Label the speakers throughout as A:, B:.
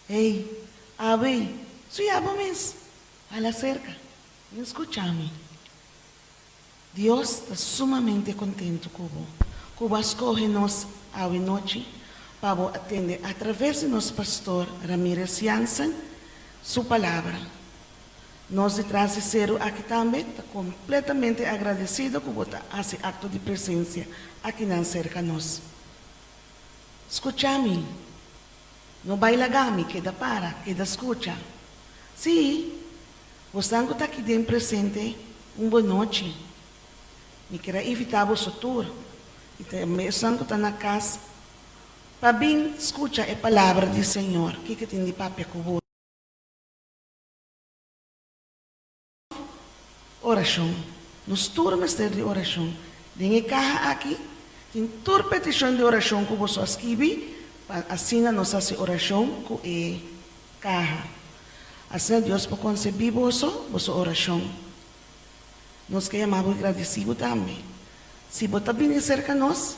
A: Hey, Ave, soy Abomes, a la cerca. Escúchame. Dios está sumamente contento con vos. Cuba escoge-nos a noite para atender através de nosso pastor Ramírez Jansen sua palavra. Nós de Trasecero aqui também está completamente agradecido por botar esse acto de presença aqui na cerca nós. Escúchame. No bailagami, queda para, queda escucha. Sim, você está aqui dentro presente, boa noite. Me quero evitar o futuro. E também está na casa. Para bem escutar a palavra do Senhor. O que tem de papel com você? Oração. Nos turmas de oração. Tem caja aqui. Tem toda petição de oração que você escreve. Assim nós fazemos oração com a caja. Assim Deus pode conceber vossa oração. Nós queremos agradecidos também. Se você vem cerca de nós,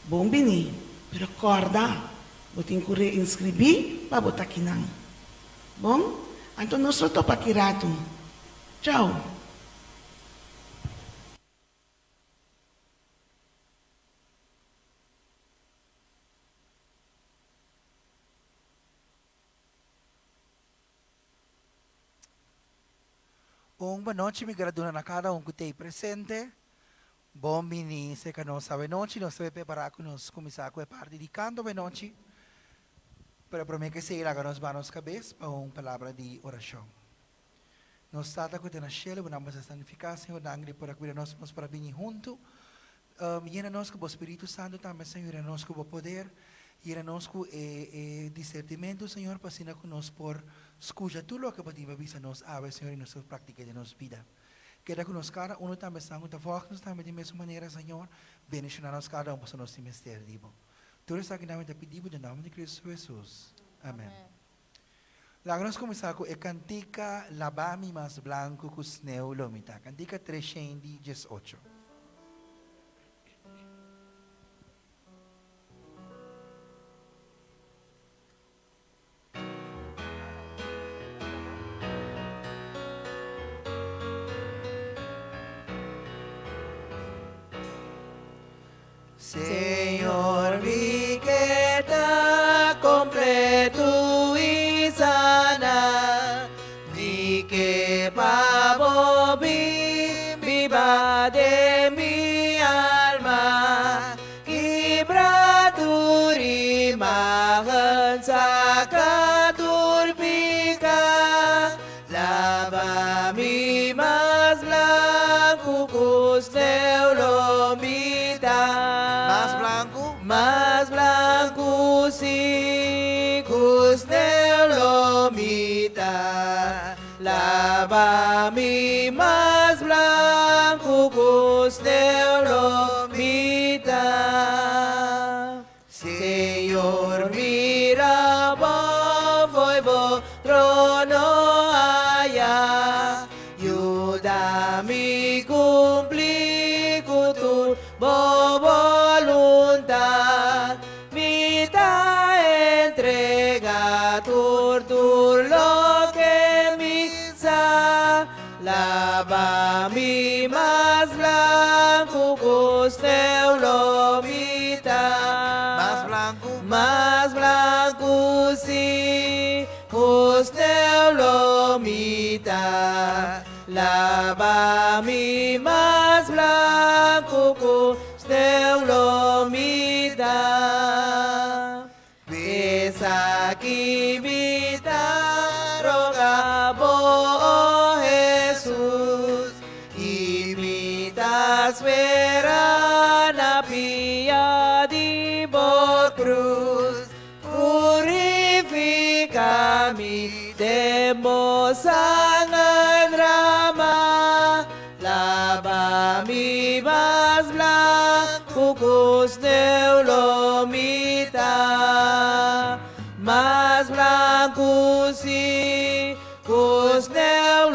A: bom venir. Mas acorda, você tem que inscrever para botar aqui não. Bom? Então nós só topa aqui rato. Tchau.
B: Boa noite, me graduna na cada que tem presente. Bom mini, se que não sabe noite, nós vamos preparar com nós começar com a parte de canto de noite. Para mim que sei lá que nós vamos cabeça para uma palavra de oração. Nós estamos com a Shell, vamos santificar, Senhor, dangre para que nós para vir junto. Llena nós com o Espírito Santo também, Senhor, llena nós com o poder. Llena nós com o discernimento, Senhor, para que nós por escutar tudo o que podemos avisar nós, Senhor, em nossa prática de nossa vida. Queda com nós cada um também, Senhor, nós também de mesma maneira, Senhor, bendicionar nós cada um para o nosso ministério, dibo. Tudo isso aqui nós pedimos em nome de Cristo Jesus. Amém. Logo nós começar com a cantica Labami mais blanco que o sneu lomita. Cantica 318. Senhor, vi que está completo e sana, vi que pavo viva de mi alma, quebradura e mahansa turpica, lava-me mais blanco que os neulomita. Más blanco si lomita, lava-me más blanco lomita. Senhor, mira, foi bo trono allá, ayúdame cumplir con tu voluntad, mita entrega tur lo que misa, lava-me más blanco que lomita, más blanco si lomita, lava-me más blanco que lomita. Pesa que vita roga oh Jesús, imita espera na pia di bo cruz, purifica-me de moçanga drama, lava-me mais blanco que lomita, mais blanco si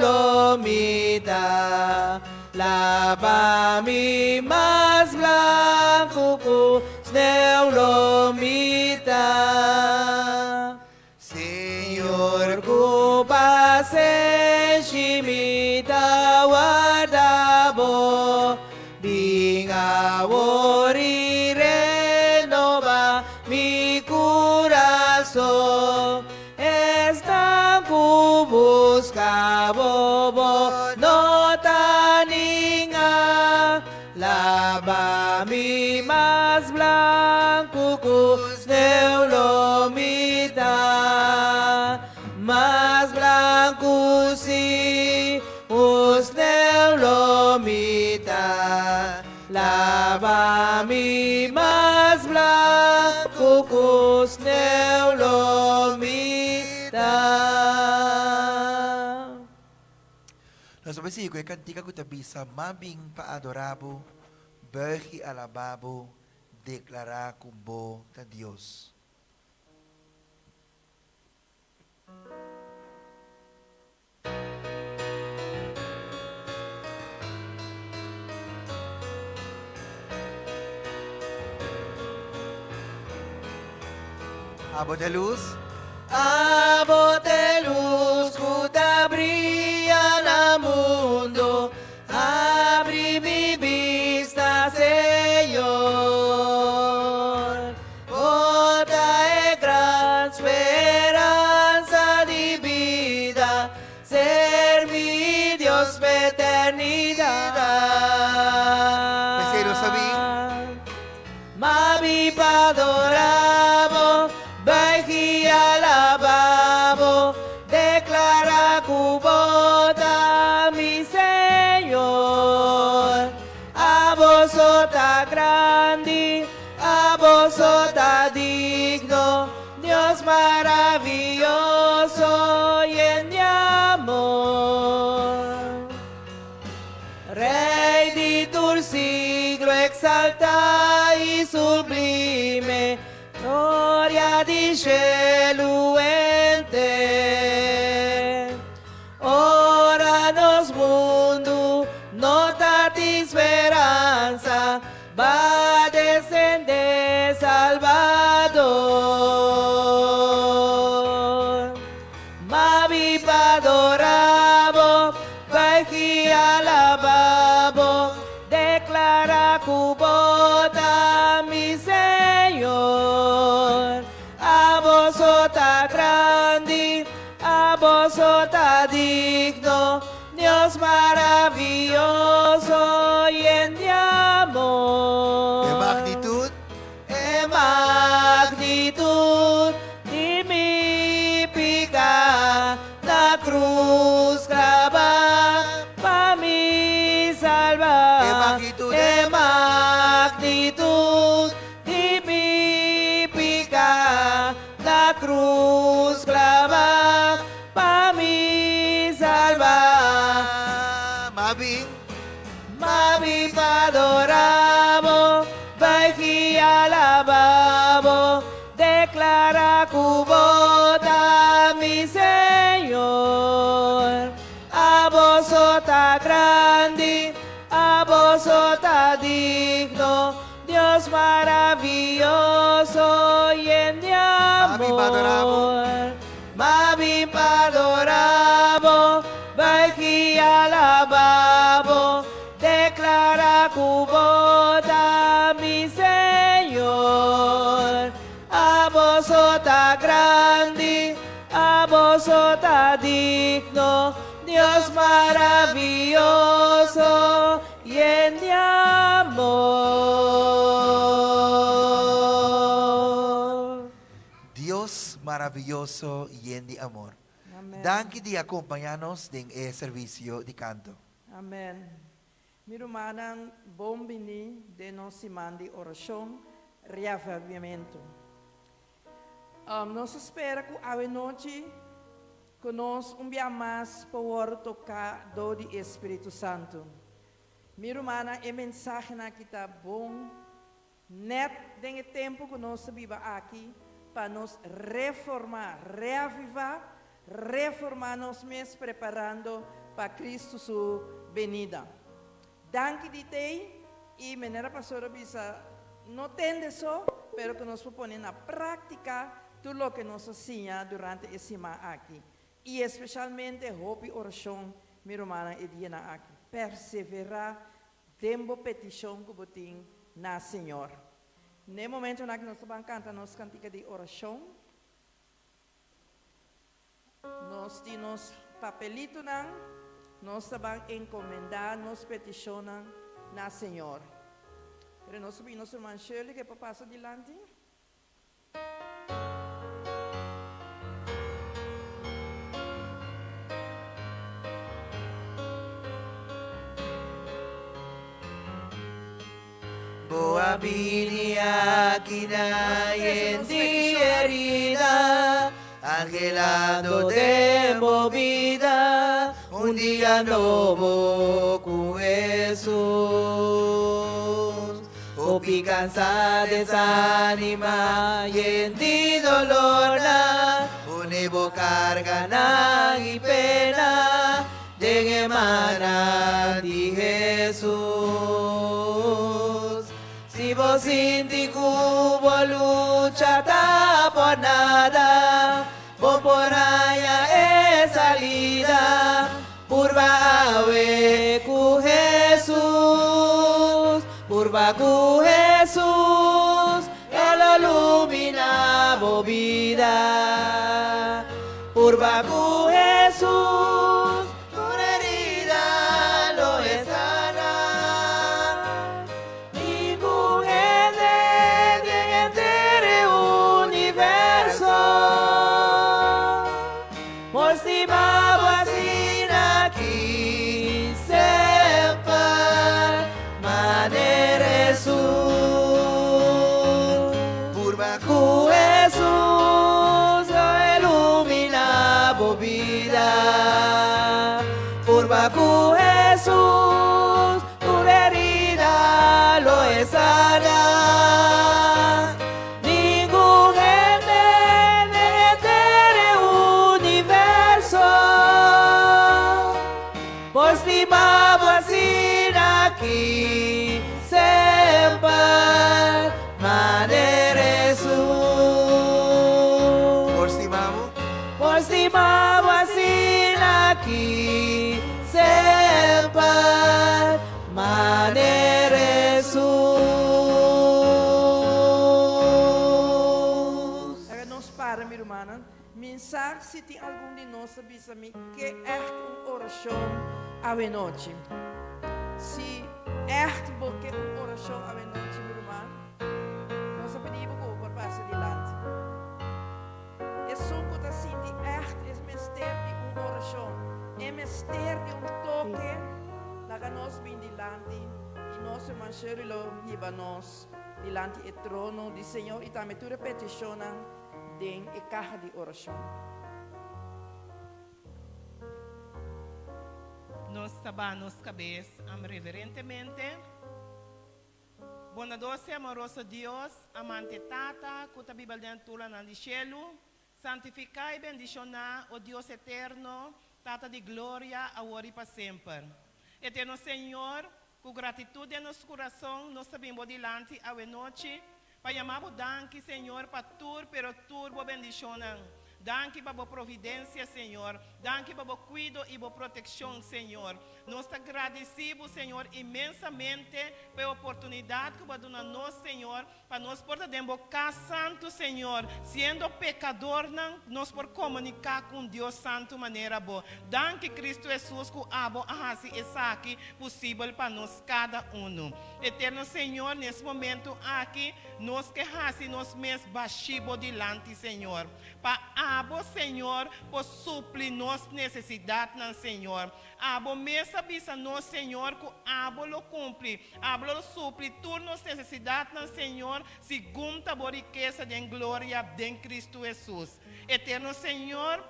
B: lomita, lava-me mais blanco que lomita.
C: corazón están busca bobo no taninga lava mi más blanco cus neulomita más blanco si us neulomita lava mi más blanco cus neulomita.
B: Nós vamos seguir com a cantiga que está bisa mabing paadorabo, berhi alababo, declarar kumbo ta Dios. Abo de luz.
C: Abo de luz que brilla na mundo, abre mi vista, Señor. Bota é gran esperanza de vida, ser mi Dios de eternidad.
B: Terceiro sabi.
C: Mabi padoramo, Baji alabamo, declara cubota mi Señor. A vos ta grande, a vos ta digno, Dios maravilloso y en de amor. Rey de tu siglo exalta y sublime, gloria di cielo ente. Ora nos mundo, nota di speranza, va descender Salvador. Ma vi adorabo, Baji alababo, declara cubota mi Señor. A vos ta grande, a vos ta digno, Dios maravilloso y en de amor.
B: De magnitud.
C: E magnitud di mi pica la cruz clava pa mi salvar.
B: E magnitud.
C: E magnitud di mi pica la cruz clava pa mi salvar.
B: Mabing.
C: Mami padoramo, Baji alabamo, declara cubota mi Señor. A vos ta grande, a vos ta digno, Dios maravilloso y en de
B: Mami padoramo.
C: amor. Mami padoramo, Baji alabamo, declara cubota mi Señor. A vos ta grande, a vos ta digno, Dios maravilloso y en de amor.
B: Dios maravilloso y lleno de amor. Danke de acompañarnos en el servicio de canto.
D: Amen. Mirumanang bombini de nos mandi oração, reavivamento. Nos espera que a noite conosco dia mais para tocar do Espírito Santo. Mirumana é mensagem na que tá bom, net tem tempo que nós viva aqui para nos reformar, reavivar, reformar nos mesmos preparando para Cristo sua venida. Danke de ti e maneira pastora bisa não tende só, pero que nos propõe na prática tudo o que nos ensina durante esse mês aqui. E especialmente hope oração, minha irmã e dia aqui. Perseverar, tempo petição que botim na Senhor. No momento na que nós vamos cantar nossa cantiga de oração, Nós temos papelito nang, nós também encomendar, nós peticionam na Senhor. Pero nós subimos nosso irmão Shirley que passa adiante.
C: Boa vinia kinayendi herida, angelado de movida, un día nuevo con Jesús. Opi cansa desanima y en ti dolor na, univo carga na y pena, de emana di Jesús. Si vos sin ti cubo lucha ta por nada, vos por allá es salida, purva ave cu Jesús, purva cu Jesús, él ilumina vo vida, purva cu Jesús, tu herida lo es sana. Ningún ente universo, por si va sin aquí sepa manera Jesús, purva cu Jesús, ilumina vo vida, purva cu Jesús, tu herida lo es sana. Ningún ente universo, por estimado así aquí sepa manera Jesús, por estimado así aquí sepa manera Jesús.
D: Agora nós para, minha irmã. Mensagem se tem algum de nós avisa me que é uma oração à noite. Se é porque uma oração à noite, minha irmã, nós pedimos para passar adiante. É só que está sendo é mistério de uma oração, é mistério de toque, lá que nós vem adiante e nosso irmão Shirley lo leva nós diante do trono do Senhor e também tu repeticiona den e caixa de oração.
E: Nós tabanos cabeça reverentemente. Boa doce, amoroso Deus, amante Tata, que a Bíblia dentro do cielo, santificai e bendicionar o Deus eterno, Tata de glória, agora e para sempre. Eterno Senhor, com gratitude no nosso coração, nós sabemos dilante a noite, para chamar o danke, Senhor, para tur, pero turbo bendicionar. Danke para a providência, Senhor. Danke para o cuidado e a proteção, Senhor. Nós te agradecemos, Senhor, imensamente pela oportunidade que você dá nós, Senhor, para nós poder invocar Santo, Senhor. Sendo pecador, nós por comunicar com Deus Santo de maneira boa. Danke, Cristo Jesus, que abo ahasi essa aqui possível para nós cada um. Eterno Senhor, nesse momento aqui, nós que hasi nós mesmos baiximos dilante, Senhor. Para abo, Senhor, por suplir nossas necessidades, Senhor. Abo mesa bisa nós, Senhor, que abo lo cumpre. Abo lo supli todas nossas necessidades, Senhor, segundo a riqueza de glória de Cristo Jesus. Eterno Senhor,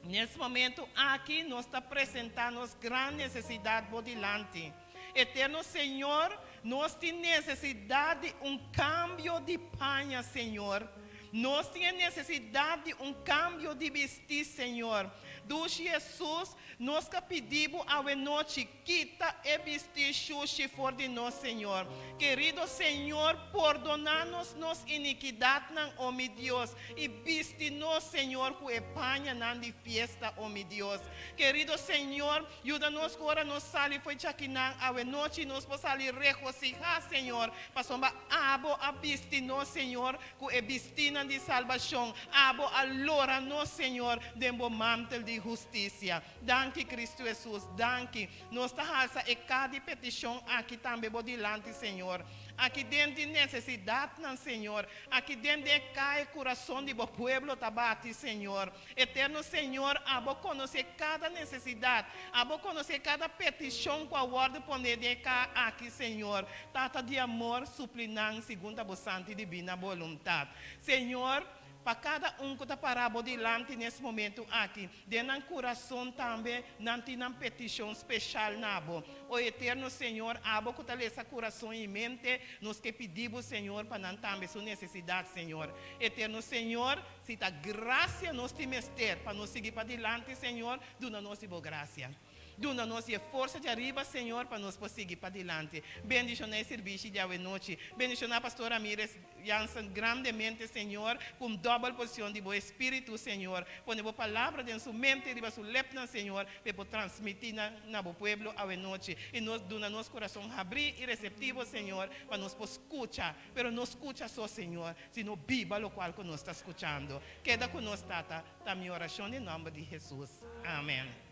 E: nesse momento aqui, nós está apresentando as grandes necessidades por delante. Eterno Senhor, nós temos necessidade de cambio de panha, Senhor. Nós temos necessidade de cambio de vestir, Senhor. Do Jesus, nós que pedimos a noite, quita e vestir se for de nós, Senhor. Querido Senhor, perdonar-nos nossa iniquidade, oh meu Deus, e vestir-nos, Senhor, com epanha de festa, oh meu Deus. Querido Senhor, ajuda-nos agora, nós saímos foi aqui a noite, nós possamos regocijar, Senhor, para somar abo a vestir-nos, Senhor, com vestir cortina de salvação. Abo allora nós, Senhor, demo mantel de justiça. Danke, Cristo Jesus. Danke. Nós está halsa e cada petição aqui também bodilante, Senhor. Aqui dentro de necessidade, Senhor. Aqui dentro de cai coração de bo pueblo tabate, Senhor. Eterno Senhor, abo conhecer cada necessidade. Abo conhecer cada petição com a ordem poner de cá aqui, Senhor. Tata de amor, suplinan, segundo a vossa santa e divina vontade. Senhor, para cada que está parado delante nesse momento aqui, dentro do coração também, não tem uma petição especial nabo. O eterno Senhor, abo que está esse coração em mente, nos que pedimos, Senhor, para não também sua necessidade, Senhor. Eterno Senhor, se está graça nos temester, para nos seguir para delante, Senhor, dona-nos boa graça. Dona-nos força de arriba, Senhor, para nos seguir para delante. Bendicionar o serviço de hoje noite. Bendicionar a pastora Mires Jansen grandemente, Senhor, com dobra posição de bom Espírito, Senhor. Põe a palavra dentro sua mente, riba sua lepna, Senhor, para transmitir na bo pueblo hoje noite. E nos dona nosso coração abrir e receptivo, Senhor, para nos escuchar. Pero não escucha só, Senhor, sino viva o qual que nós está escuchando. Queda com nós, Tata. Tá minha oração em nome de Jesus. Amém.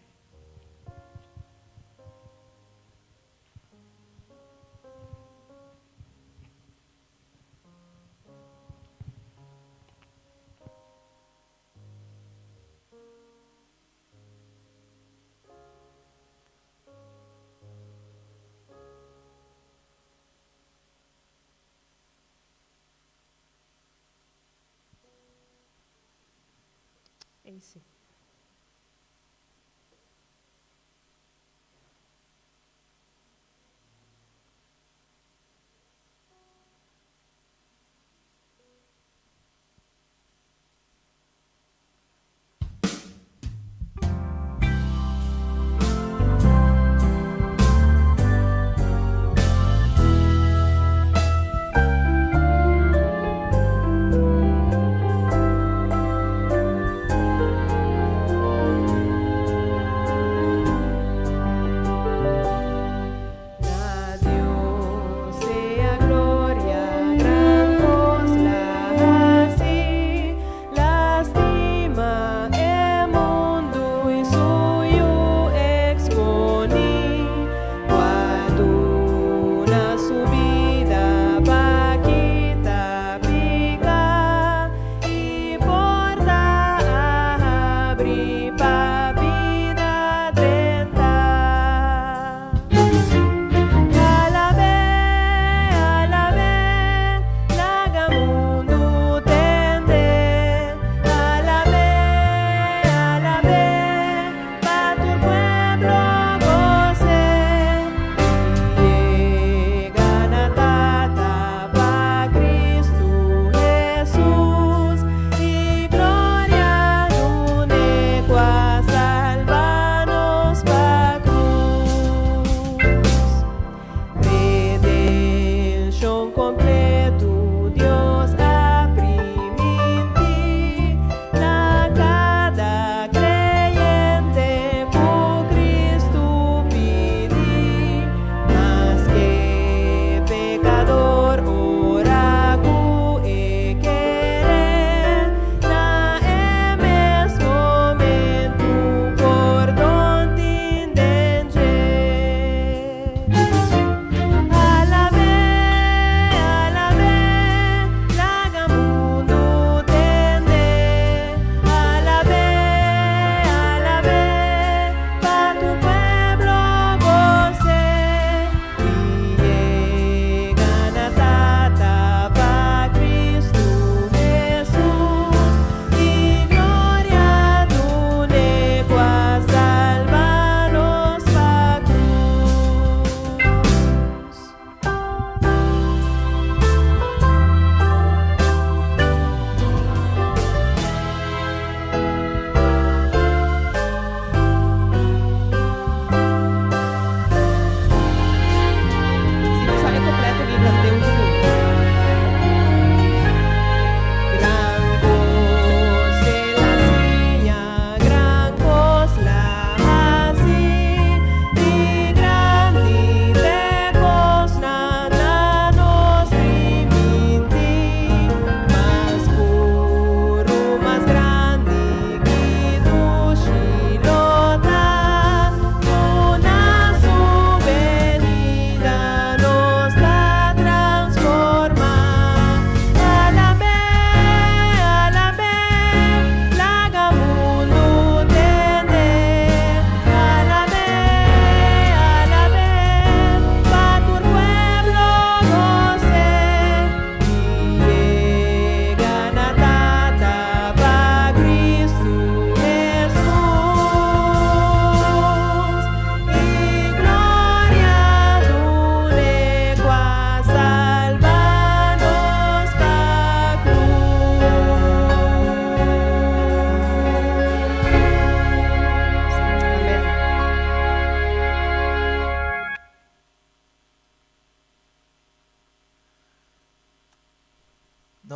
F: AC.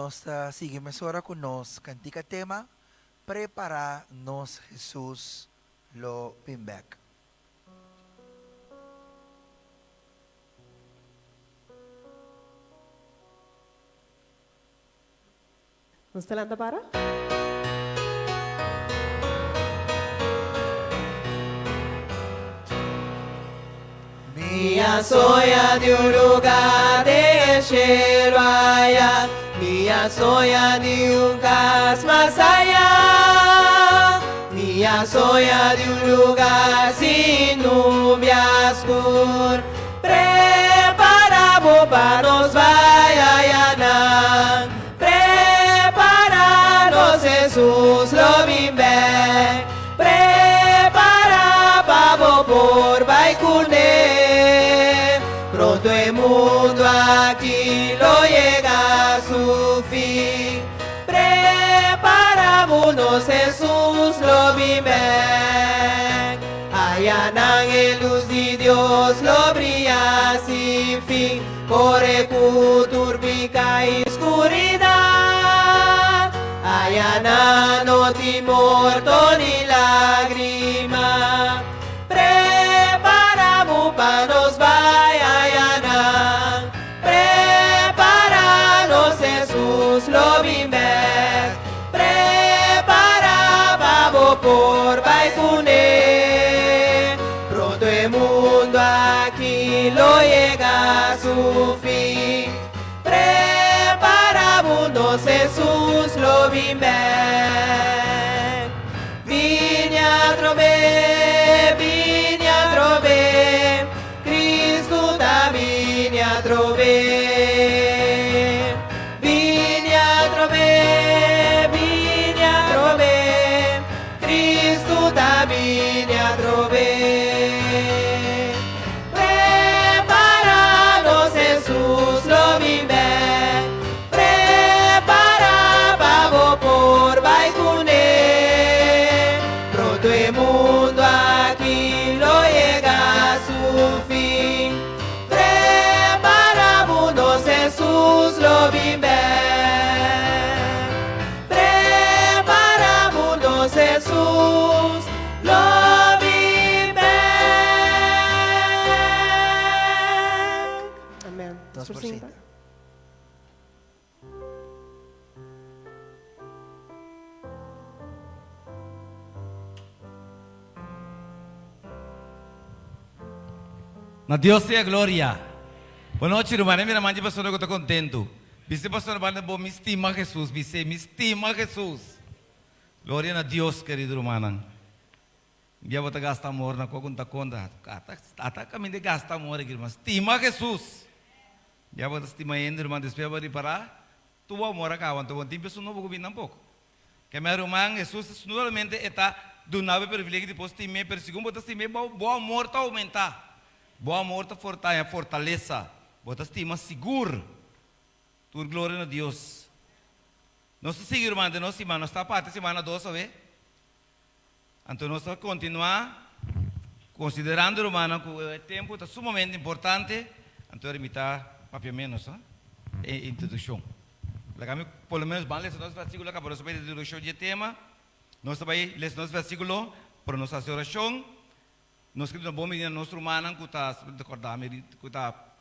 B: nos seguimos ahora con nos cantica tema, prepara nos Jesús lo bimbek.
F: ¿No está la para?
C: Mía soya de un lugar de cielo allá, mía soya de un gas más allá, mía soya de un lugar sin nubes oscuras. Preparamos para nos vaya preparanos Jesús lo bimbe, prepara pavo por Baikuné, pronto el mundo aquí lo llega a su fin, preparámonos Jesús lo bimbe, allá en luz de Dios lo brilla sin fin, corre turbica y oscuridad, allá no timor ni lágrima, preparamos para nos vaya allá, preparanos Jesús lo bimbe, prepara babo por Baikuné, pronto el mundo aquí lo llega a su fin, preparámonos Jesús lo bimbe, viña trove, Cristo da viña trove, Cristo da viña trove, preparanos Jesús lo bimbe, prepara pavo por Baikuné, pronto el mundo aquí lo llega a su fin, preparámonos Jesús lo bimbe, preparámonos Jesús lo bimbe.
F: Amén.
B: Dos por
F: Sucinta.
B: cita.
G: Na Deus seja glória. Boa noite, irmã. Minha mãe, pastor, eu estou contento. Vice pastor, me estima Jesus. Vice, me estima Jesus. Glória a Deus, querido irmão. Dia vou gastar amor na conta. Até caminho de gastar amor aqui, irmão. Estima Jesus. Dia vou estima ainda, irmão. Depois vou reparar. Tu amor a kawan. Tu vou ter pessoa não vou vir pouco. Que meu irmão, Jesus, normalmente está do nave privilégio depois estima, per segundo botar estima, bom amor está aumentar. Bom amor está fortaleza. Bota estima seguro. Tu glória a Deus. Nós seguimos, irmão, de nós, irmão, nós está parte semana 2, sabe? Então nós vamos continuar considerando, irmão, que o tempo está sumamente importante. Então ermitar papel menos, introdução. Pelo menos vamos ler os versículos para saber a introdução de tema. Nós vamos ler os versículos para nossa oração. Nós queremos bom dia nosso irmão que está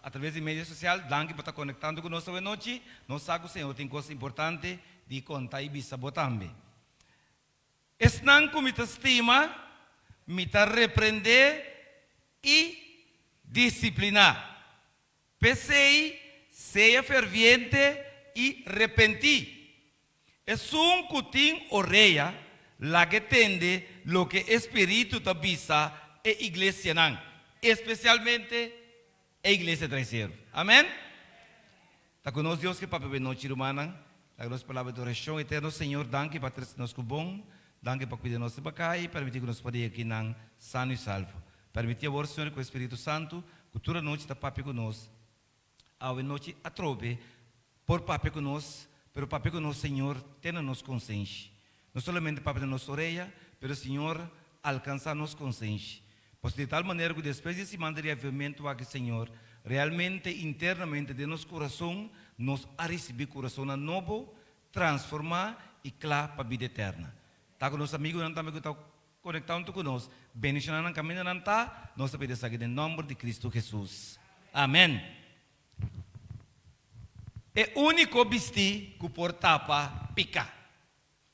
G: através de mídia social, danke por estar conectando conosco hoje noite. Nós sabemos que o Senhor tem coisa importante de contar e bisa também. Esnan com mita estima, mita repreender e disciplinar. Pensei, seja ferviente e repenti. Es cutin orella la que tende lo que espíritu te bisa e iglesia nan, especialmente a iglesia traiceiro. Amém? Está conosco Deus que papai benoite irmã, a nossa palavra de oração eterno Senhor, danke para ter nos bom, danke para cuidar nosso bacai, permitir que nos podemos aqui nan sano e salvo. Permitir agora Senhor com o Espírito Santo, que toda noite está papai conosco, a noite a trove, por papai conosco, pero papai conosco Senhor, tenha nos consciência. Não somente papai de nossa orelha, pero Senhor alcançar nos consciência. Pois de tal maneira que depois desse manda de avivamento aqui, Senhor, realmente internamente de nosso coração, nos a receber coração novo, transformar e clá para a vida eterna. Tá com nossos amigos, não também que estão conectados conosco. Bendição na caminho não tá, nós pedimos aqui em nome de Cristo Jesus. Amém. É único vestir que por tapa pica.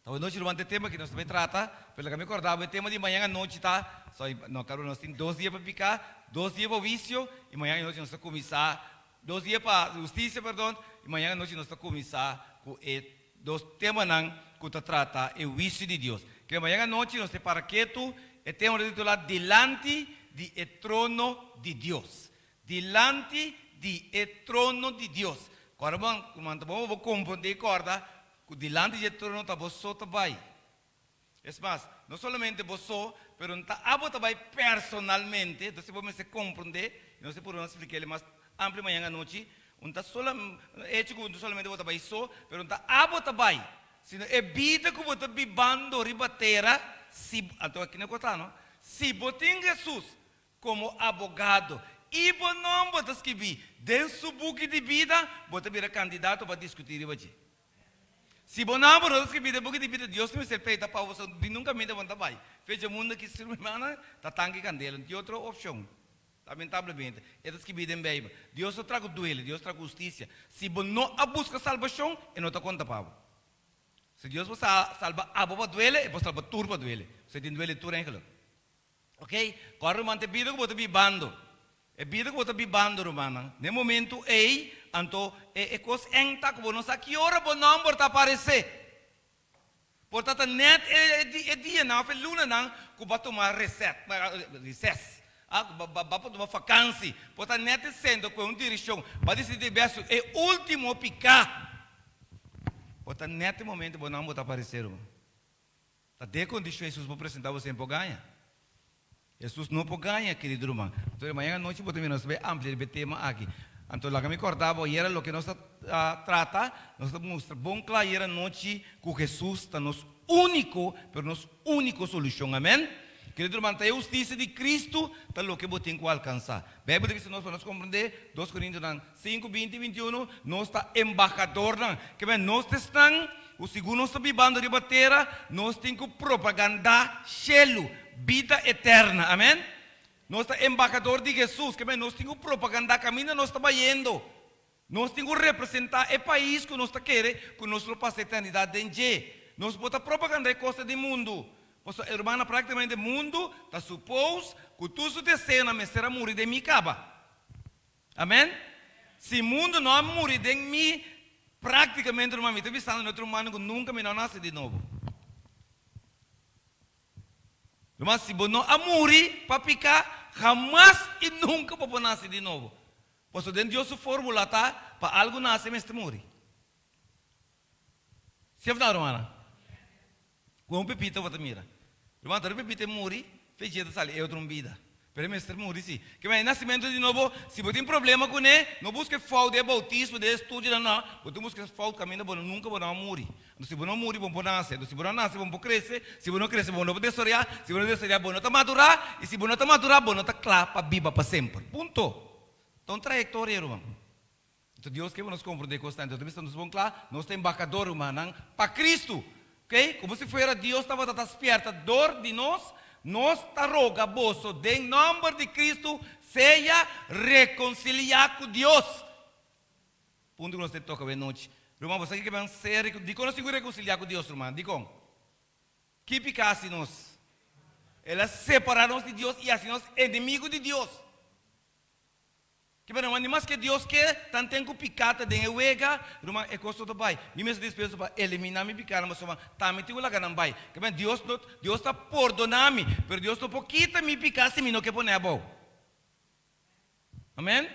G: Então, nós vamos ter tema que nós também trata, pelo que me acordava, o tema de manhã à noite tá, só nós temos 2 dias para picar, 2 dias para vício, e manhã à noite nós vamos começar, 2 dias para justiça, perdão, e manhã à noite nós vamos começar com os temas que trata o vício de Deus. Que manhã à noite nós temos para quieto, o tema titulado Delante de trono de Deus. Delante de trono de Deus. Agora, vamos compreender, corda, que delante de trono está você também. É mais, não somente você, mas está também personalmente, então você pode compreender, não sei por onde explicar ele mais amplo amanhã à noite, não somente você também só, mas está também. Sino é vida que você está vivendo ribatera, se aqui não é não? Se você tem Jesus como abogado, e você não pode escrever dentro do seu book de vida, você vira candidato para discutir isso. Se você não pode escrever dentro do book de vida, Deus me respeita para você, nunca me dá vontade. Fecha o mundo que se humana, está tanque candela, não tem outra opção. Lamentavelmente, é escrever dentro da Bíblia. Deus não traz duelo, Deus traz justiça. Se você não busca salvação, ele não está conta para você. Se Deus você salva a para duele, ele pode salvar tudo para duele. Você tem duele tudo em ok? Agora mantém vida que você vivendo. É vida que você vivendo, romana. No momento então é coisa enta que você não sabe que hora você não pode aparecer. Portanto, net é dia não, é luna não, que você tomar recess. Vai tomar vacância. Portanto, net é sendo com uma direção. Vai decidir verso é último picar. Portanto, nesse momento, você não pode aparecer. Está de condição Jesus para apresentar você em ganha. Jesus não pode ganhar, querido irmão. Então, amanhã à noite, você vai saber ampliar o tema aqui. Então, lá que me acordava, e era o que nós trata, nós mostramos bom claro, era noite que Jesus está nos único, pero nos único solução. Amém? Querido irmão, a justiça de Cristo está o que você tem que alcançar. Bem, para nós compreender, 2 Coríntios 5, 20 e 21, nós está embaixador, que nós estamos, o segundo nós estamos vivendo de batera, nós temos que propaganda, cielo, vida eterna, amém? Nós estamos embaixador de Jesus, que nós temos que propaganda, caminho nós estamos indo. Nós temos que representar o país que nós queremos, que nós passamos a eternidade em G. Nós podemos propaganda coisas do mundo. Posso, irmã, praticamente o mundo está suposto que tudo deseja na será morrer de mim caba. Amém? Se o mundo não morrer de mim, praticamente, irmã, estou pensando em outro humano que nunca me não nasce de novo. Mas se você não morrer para picar, jamais e nunca para nascer de novo. Posso dentro de sua fórmula tá para algo nascer, mas morrer. Se é verdade, irmã? Com um pepita você mira. Irmão, o pepita morre, fez dia de sair, é outra vida. Pero mestre morre sim. Que vai nascimento de novo, se você tem problema com ele, não busque falta de bautismo, de estudo, não. Você busca falta caminho, você nunca vai morrer. Se você não morrer, você vai nascer. Se você não nascer, você vai crescer. Se você não crescer, você não vai desoriar. Se você não desoriar, você não vai madurar. E se você não vai madurar, você não vai claro para viver para sempre. Ponto. Então, trajetória, irmão. Então, Deus quer nos compreender constante. Então, estamos bom claro, nós temos embaixador, irmão, para Cristo. Ok? Como se fosse Deus estava despertador de nós está roga vosso, em nome de Cristo, seja reconciliar com Deus. Ponto que nós temos que tocar noite. Irmão, você que vai ser, de como nós temos que reconciliar com Deus, irmão? De como? Que picasse nós? Ela separar-nos de Deus e assim nós inimigos de Deus. Que não é mais que Deus quer, tanto tem que picar, tem que pegar, irmão, é coisa do pai. Me mesmo despeço para eliminar me picar, mas só também tem que lá não vai. Que Deus está perdonar-me, mas Deus não pode quitar me picar se me não quer pôr a boca. Amém?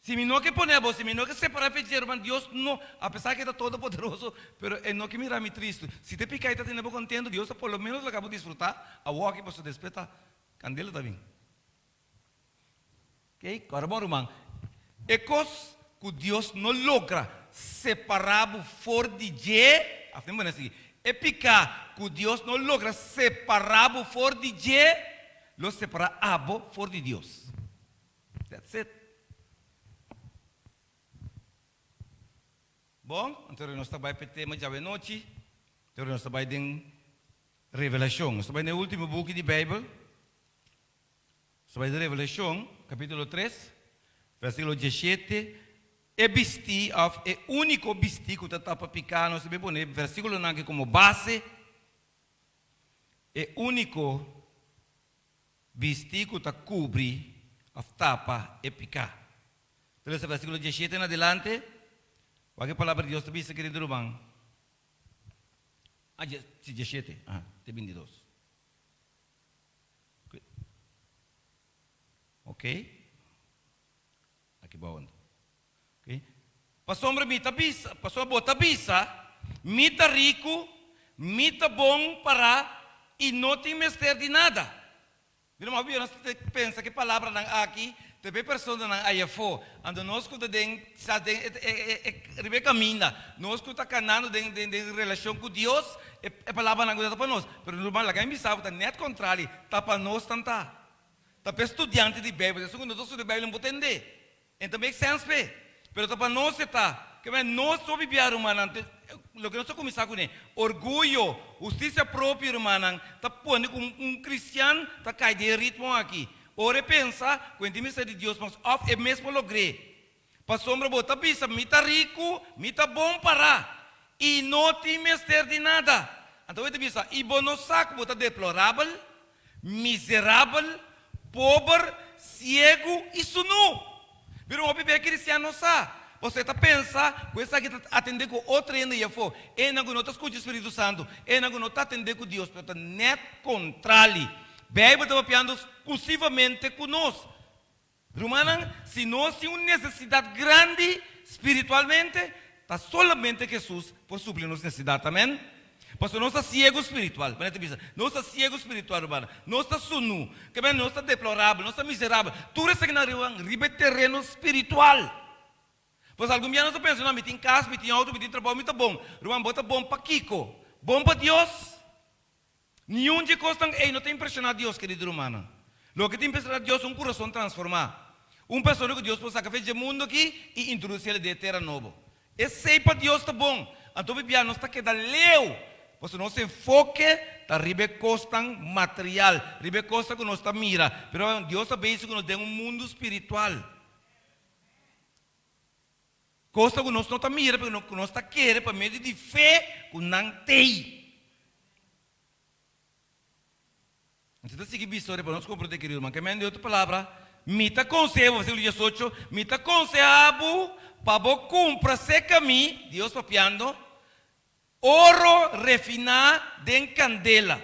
G: Se me não quer pôr a boca, se me não quer separar feiticeiro, irmão, Deus não, apesar que está todo poderoso, mas ele não quer mirar-me triste. Se te picar e está tendo boca contento, Deus pelo menos acabou de desfrutar, a walk para se despertar, candela também. Ok? Agora, bom, irmão, é coisa que Deus não logra separar fora de G, é picar que Deus não logra separar fora de G, lo separar abo fora de Deus. That's it. Bom, então nós estamos para o tema de hoje noite. Então nós estamos em Revelação. Nós estamos no último book da Bíblia. Estamos em Revelação, capítulo 3, versículo 17. É bisti, é único bisti que está para picar. Nós vamos pôr versículo aqui como base. É único bisti que está cobre a tapa e picar. Então esse versículo 17 em adelante. Qual é a palavra de Deus também, querido irmão? 17, tem 22. Ok? Aqui bom. Ok? Pastor, mita bisa, pastor, bota bisa, mita rico, mita bom para e não tem mestre de nada. Viram uma vez, nós pensa que palavra não aqui, tem pessoas não aí fora, ando nós que tem, ribe caminha, nós que tá canando de relação com Deus, é palavra não está para nós, mas normal lá quem me sabe tá net contrário, tá para nós tanta, tá para estudante de Bíblia, segundo nós de Bíblia não pode entender, então make sense pe, pero tá para nós está, que nós só viver humano, lo que nós começar com orgulho, justiça própria humana, tá pondo cristiano tá cai de ritmo aqui. Ora pensa, quando me de Deus, mas off é mesmo logrei. Para sombra bota bisa, mita rico, mita bom para. E não tem mestre de nada. Então eu bisa, e bono saco bota deplorável, miserável, pobre, cego e sunu. Viram o bebê cristiano sa. Você está pensando, com essa que está atendendo com outra ainda e for, e não está escutando o Espírito Santo, e não está atendendo com Deus, mas está net contrário. Bíblia está papiando exclusivamente conosco. Romana, se nós temos uma necessidade grande espiritualmente, está solamente Jesus por suprir nossa necessidade, amém? Porque nós estamos cegos espiritual, nós estamos cegos espiritual, Romana, nós estamos sunu, nós estamos deplorável, nós estamos miserável, tudo isso aqui na riba terreno espiritual. Pois algum dia nós pensamos, não, me tem casa, me tem auto, me tem trabalho, me está bom. Romana, bota bom para Kiko, bom para Deus. Nenhum de coisa não tem impressionado Deus, querido humano. Lo que tem impressionado Deus é um coração transformado. Uma pessoa que Deus pode sacar do mundo aqui e introduzir ele de terra nova. Esse para Deus está bom. Então, Bíblia não está quedando leu. Porque nosso enfoque está ribe costa material, ribe costa que nós está mira. Pero Deus está bem que nós tem um mundo espiritual. Costa que nós não está mira, porque nós está querendo para meio de fé que não tem. Então, seguir a história para nós compreender, querido irmão, que me outra palavra, mita conselho, versículo 18, mita conselho para comprar se caminho, Deus papiando, ouro refinar de candela,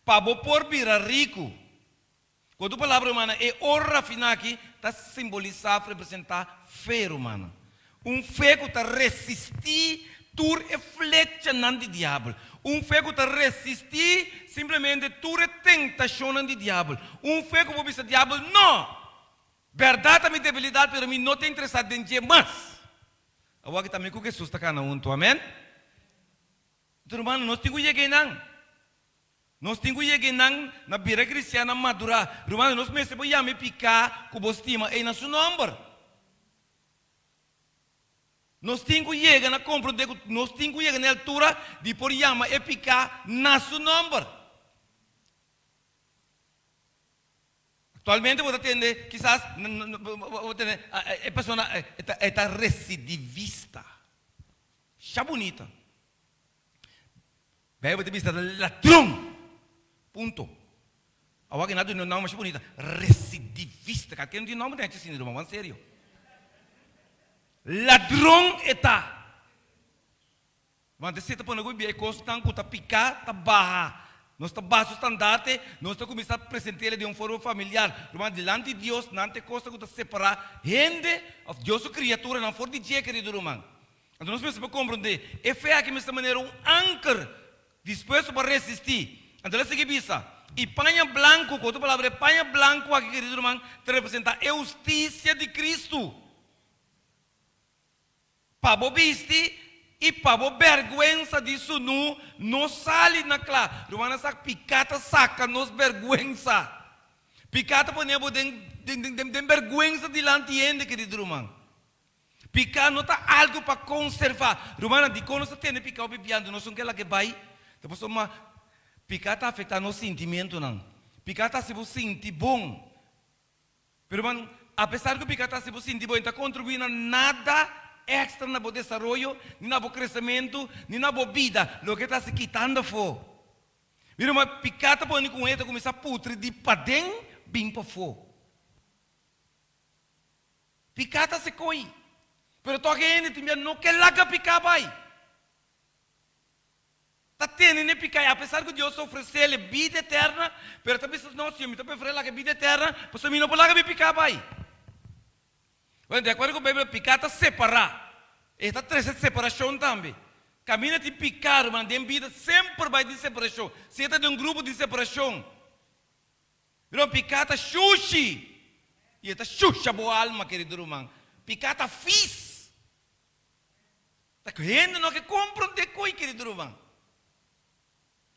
G: para por virar rico. Quando a palavra humana é ouro refinar aqui, está simbolizar, representar fé humana. Fé que está resistir tur e flecha nan di diabo. Fé que está resistir simplesmente tur e tentação nan di diabo. Fé que pode ser diabo não. Verdade a minha debilidade, pero mim não tem interessado em dia mais. Agora que também com Jesus está cá na unto, amém? Então, irmão, nós temos que chegar nós temos que chegar na vida cristiana madura. Irmão, nós mesmos me picar com você estima aí na sua número. Nós temos que chegar na compra, nós temos que chegar na altura de por chama e picar na sua número. Atualmente vou atender, quizás, a pessoa está recidivista. Já bonita. Bem, vou ter visto ladrão. Ponto. Agora que nada não é mais bonita. Recidivista. Quem não tem nome, não é assim, irmão, sério. Ladrão está. Mas se você está pondo bem, constante, está picar, está barra. Nós está baixo estandarte, nós está começando a apresentar ele de uma forma familiar. Irmão, delante de Deus, não tem coisa que está separar. Gente, Deus é criatura, não for de dia, querido irmão. Então nós precisamos compreender. É fé aqui, dessa maneira, âncora disposto para resistir. Então, essa aqui visa. E panha branco, quando a palavra é panha branco aqui, querido irmão, te representa a justiça de Cristo. Para viste e para vergüenza disso não sale na clara. Romana saca picata saca nos vergüenza. Picata ponemos de vergüenza delante de ele, querido irmão. Picar não está algo para conservar. Romana, de quando você tem picar o bebiando, não são que ela que vai. Depois uma picar está afetando o sentimento não. Picar está se você sentir bom. Pero man, apesar que o picar está se você sentir bom, está contribuindo nada extra na bo desenvolvimento, nem na bo crescimento, nem na bo vida. Lo que está se quitando for. Pero uma picar está bom com ele, começa a putre de padem, bem para for. Picar está se coi. Pero toque ainda também não quer largar picar vai. Tá tendo nem picar, apesar que Deus oferece vida eterna, pero também não se me tá prefere lá que vida eterna, pois mim não pode largar picar vai. Bueno, de acordo com a Bíblia, picar está separar. Está três separação também. Caminha de picar, mas tem vida sempre vai de separação. Se está de grupo de separação, então picar está xuxi. E está xuxa boa alma, querido irmão. Picar está fiz. Está correndo, não que compreende coi, querido irmão.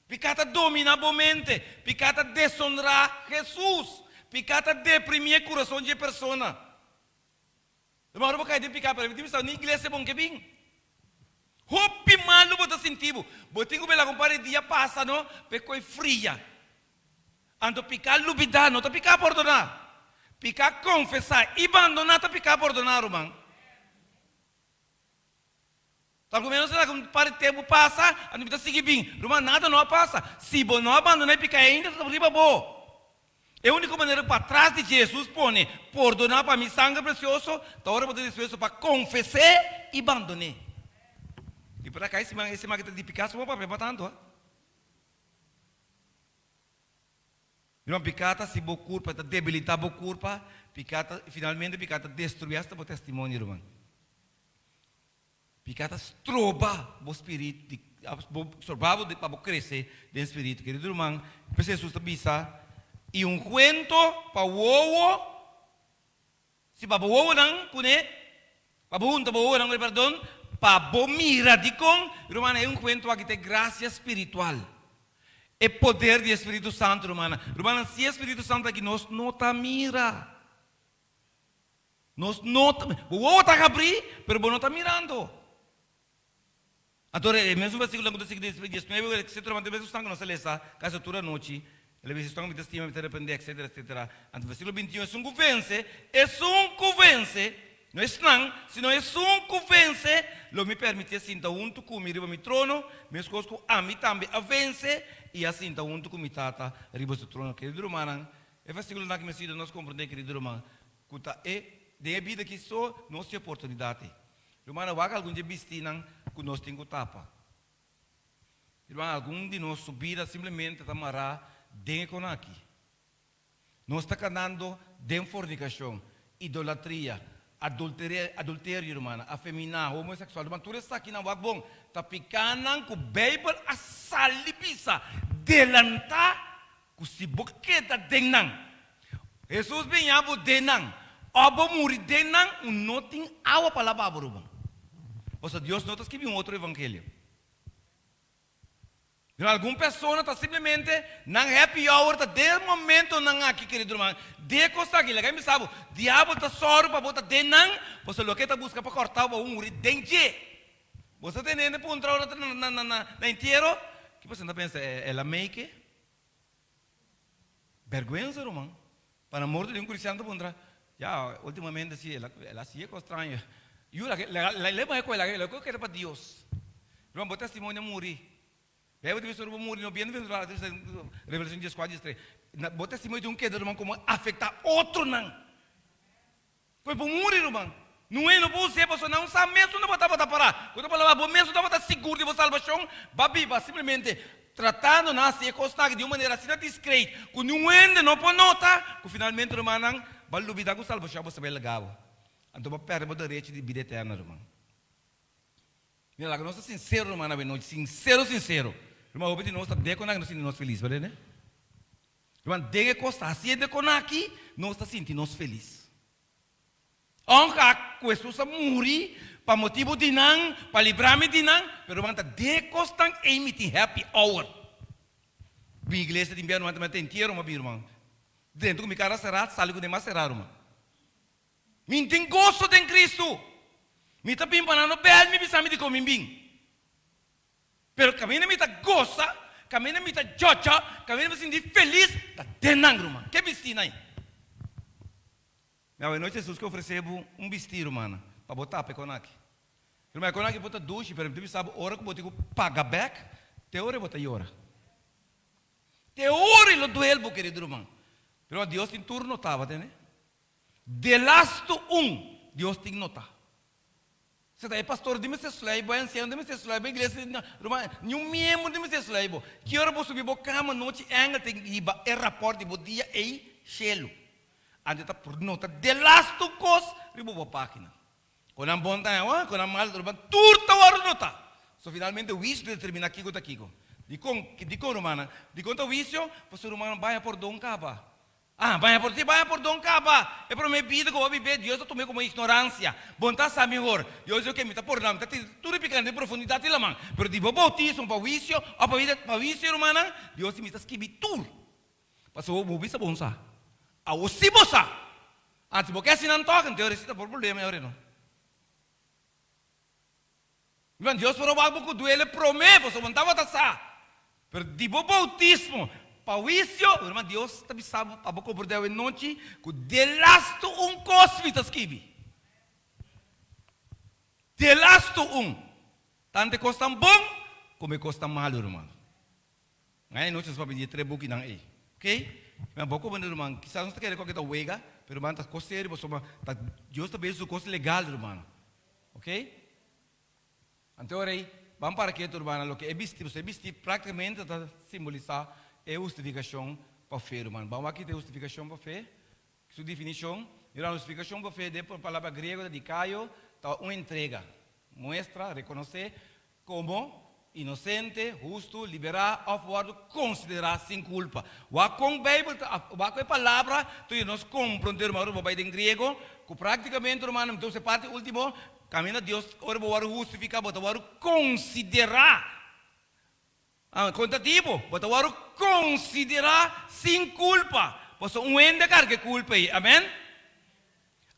G: Picata domina a mente, picata deshonrar Jesus, picata deprimir o coração de pessoa. Irmão, eu vou cair de picar para mim, na igreja é bom que bem. Hopi malo bota sentido, botinho bela compare dia passa, não, pecoi fria. Ando picar lubida, não tá picar perdonar, picar confessar, e abandonar tá picar perdonar, irmão. Talvez menos lá quando para o tempo passa, a gente seguir bem. Não nada não passa. Se você não abandonar e ficar ainda, está riba boa. É a única maneira para trás de Jesus põe perdonar para mim sangue precioso, da hora para despeso para confessar e abandonar. E para cá esse maquete de picar só para preparar tanto. Não picata se boa culpa, debilitar boa culpa, picata finalmente picata destruir esta boa testemunho, irmão. Picata estroba o espírito, estroba para crescer dentro do espírito, querido irmão. Jesus está bisa e cuento para o ovo, se para o ovo não, pune, para o ovo não, perdão, para o mira de com, irmão, é cuento aqui de graça espiritual, é poder do Espírito Santo, irmão. Irmão, se o Espírito Santo aqui nos nota mira, nos nota, o ovo está abrir, mas não está mirando. Agora, o mesmo versículo que você diz, que se trova de vez em não se lê essa, caso toda noite, ele diz, estão me testemunhando, me arrepender, etc, etc. O versículo 21 é convence, não é não, senão é convence, lo me permite sentar junto comigo no trono, meus coisas a mim também avance, e assim sentar junto com minha tata, riba do trono, querido irmão. É versículo que me ensina, nós compreendemos, querido irmão, que é de vida que só nossa oportunidade. Irmão, vai algum dia vestir que nós temos tapa. Irmão, algum de nós subida simplesmente está amarrar dentro com aqui. Nós está cantando dentro fornicação, idolatria, adultério, irmão, afeminado, homossexual. Irmão, tudo isso aqui não é bom. Está picando com o Bíblia a salipisa, delantar com se boqueta denang. Jesus bem abo denang, abo muri denang, não tem água para lavar, irmão. Ou seja, Deus não está escrevendo outro evangelho. Alguma pessoa está simplesmente na happy hour, está de momento não aqui, querido irmão. De costa aqui, quem me sabe, o diabo está só para botar de não, você o que está buscando para cortar o muri dente. Você tem nem para entrar na inteiro, que você está pensando, ela make? Vergonha, irmão. Para a morte de um cristiano, para entrar. Já, ultimamente, ela se é estranha. E ela leva a coisa, ela quer para Deus. Irmão, botar testemunho morrer. Eu deve ser morrer, não bem Revelação 10:4-3. Botar testemunho de que irmão como afetar outro não. Foi para morrer, irmão. Não é no você, você não sabe mesmo, não botar parar. Quando falar bom mesmo, não botar seguro de salvação, babiba simplesmente tratando nasce e constar de uma maneira assim discreta. Quando não ende não pode notar, que finalmente irmão não vai duvidar com salvação, você vai legal. Então, para perder o direito de vida eterna, irmão. Mira, nós somos sinceros, irmão, na noite. Sincero. Irmão, o nós está de conar, nós estamos felizes, verdade, né? Irmão, de costa, assim de conar aqui, nós está sentindo felizes. Onca, com isso, morrer, para motivo de não, para livrar-me de não, mas irmão, está de costa, emitir happy hour. A igreja de inverno, mas tem inteiro, irmão. Dentro do meu cara será, sai com demais será, irmão. Tem gosto de Cristo. Mita pimpanano bel mi bisa mi di komimbing. Pero kamina mita goza, kamina mita jocha, kamina mita sindi feliz, tá denang rumah. Que vestido aí? Minha noite Jesus que ofereceu vestido, mano, para botar a peconaque. Irmão, peconaque bota duche, pero tu sabe hora que botigo paga back, te hora bota hora. Te hora lo duelo, querido irmão. Pero Deus tem turno tava, né? De lasto Deus tem nota. Você tá aí, pastor, dime se slave, ancião, dime se slave, igreja, irmão, nenhum membro dime se slave. Que hora você subir boca cama noite, anga tem que ir é rapport de dia aí, chelo. Ande tá por nota de lasto cos, ribo ba página. Com a bom tempo, com a mal, irmão, turta hora nota. So finalmente o vício determina aqui com aqui. Dico romana, dico o vício, pastor romano vai por dom capa. Ah, vai por dom capa. É para me pedir que eu viver, Deus eu tomei como ignorância. Bonta sabe melhor. Deus eu que me tá por não, tá tudo picando de profundidade lá, mano. Pero de bautismo para vício, para vício romana, Deus me está escrevendo tudo. Passou o bisa bonsa. A o si bosa. Antes porque assim não toca, então está por problema agora não. Mas Deus por algo que duele promete, você não estava tá. Pero de bautismo Pauício, irmão, Deus está sabe a boca por Deus noite que delasto cosmitas kibi. Delasto tanto custa bom como custa mal, irmão. Aí noite você vai pedir 3 buquê não é, ok? Mas boca bom, irmão, quizás não está querendo qualquer wega, pero irmão está costeiro, você tá Deus está bem o custo legal, irmão, ok? Então aí vamos para que irmão, o que é visto praticamente está simbolizar é justificação para fé, irmão. Vamos aqui ter justificação para fé. Sua definição, justificação para fé, depois a palavra grega de Caio, está uma entrega. Mostra, reconhecer como inocente, justo, liberar, afogado, considerar sem culpa. O com a palavra, tu nós compreender, irmão, vai em grego, que praticamente, irmão, então se parte último, caminha Deus, ora vou justificar, vou considerar. Contativo, bota o considerar sem culpa. Posso ende carga culpa aí, amém?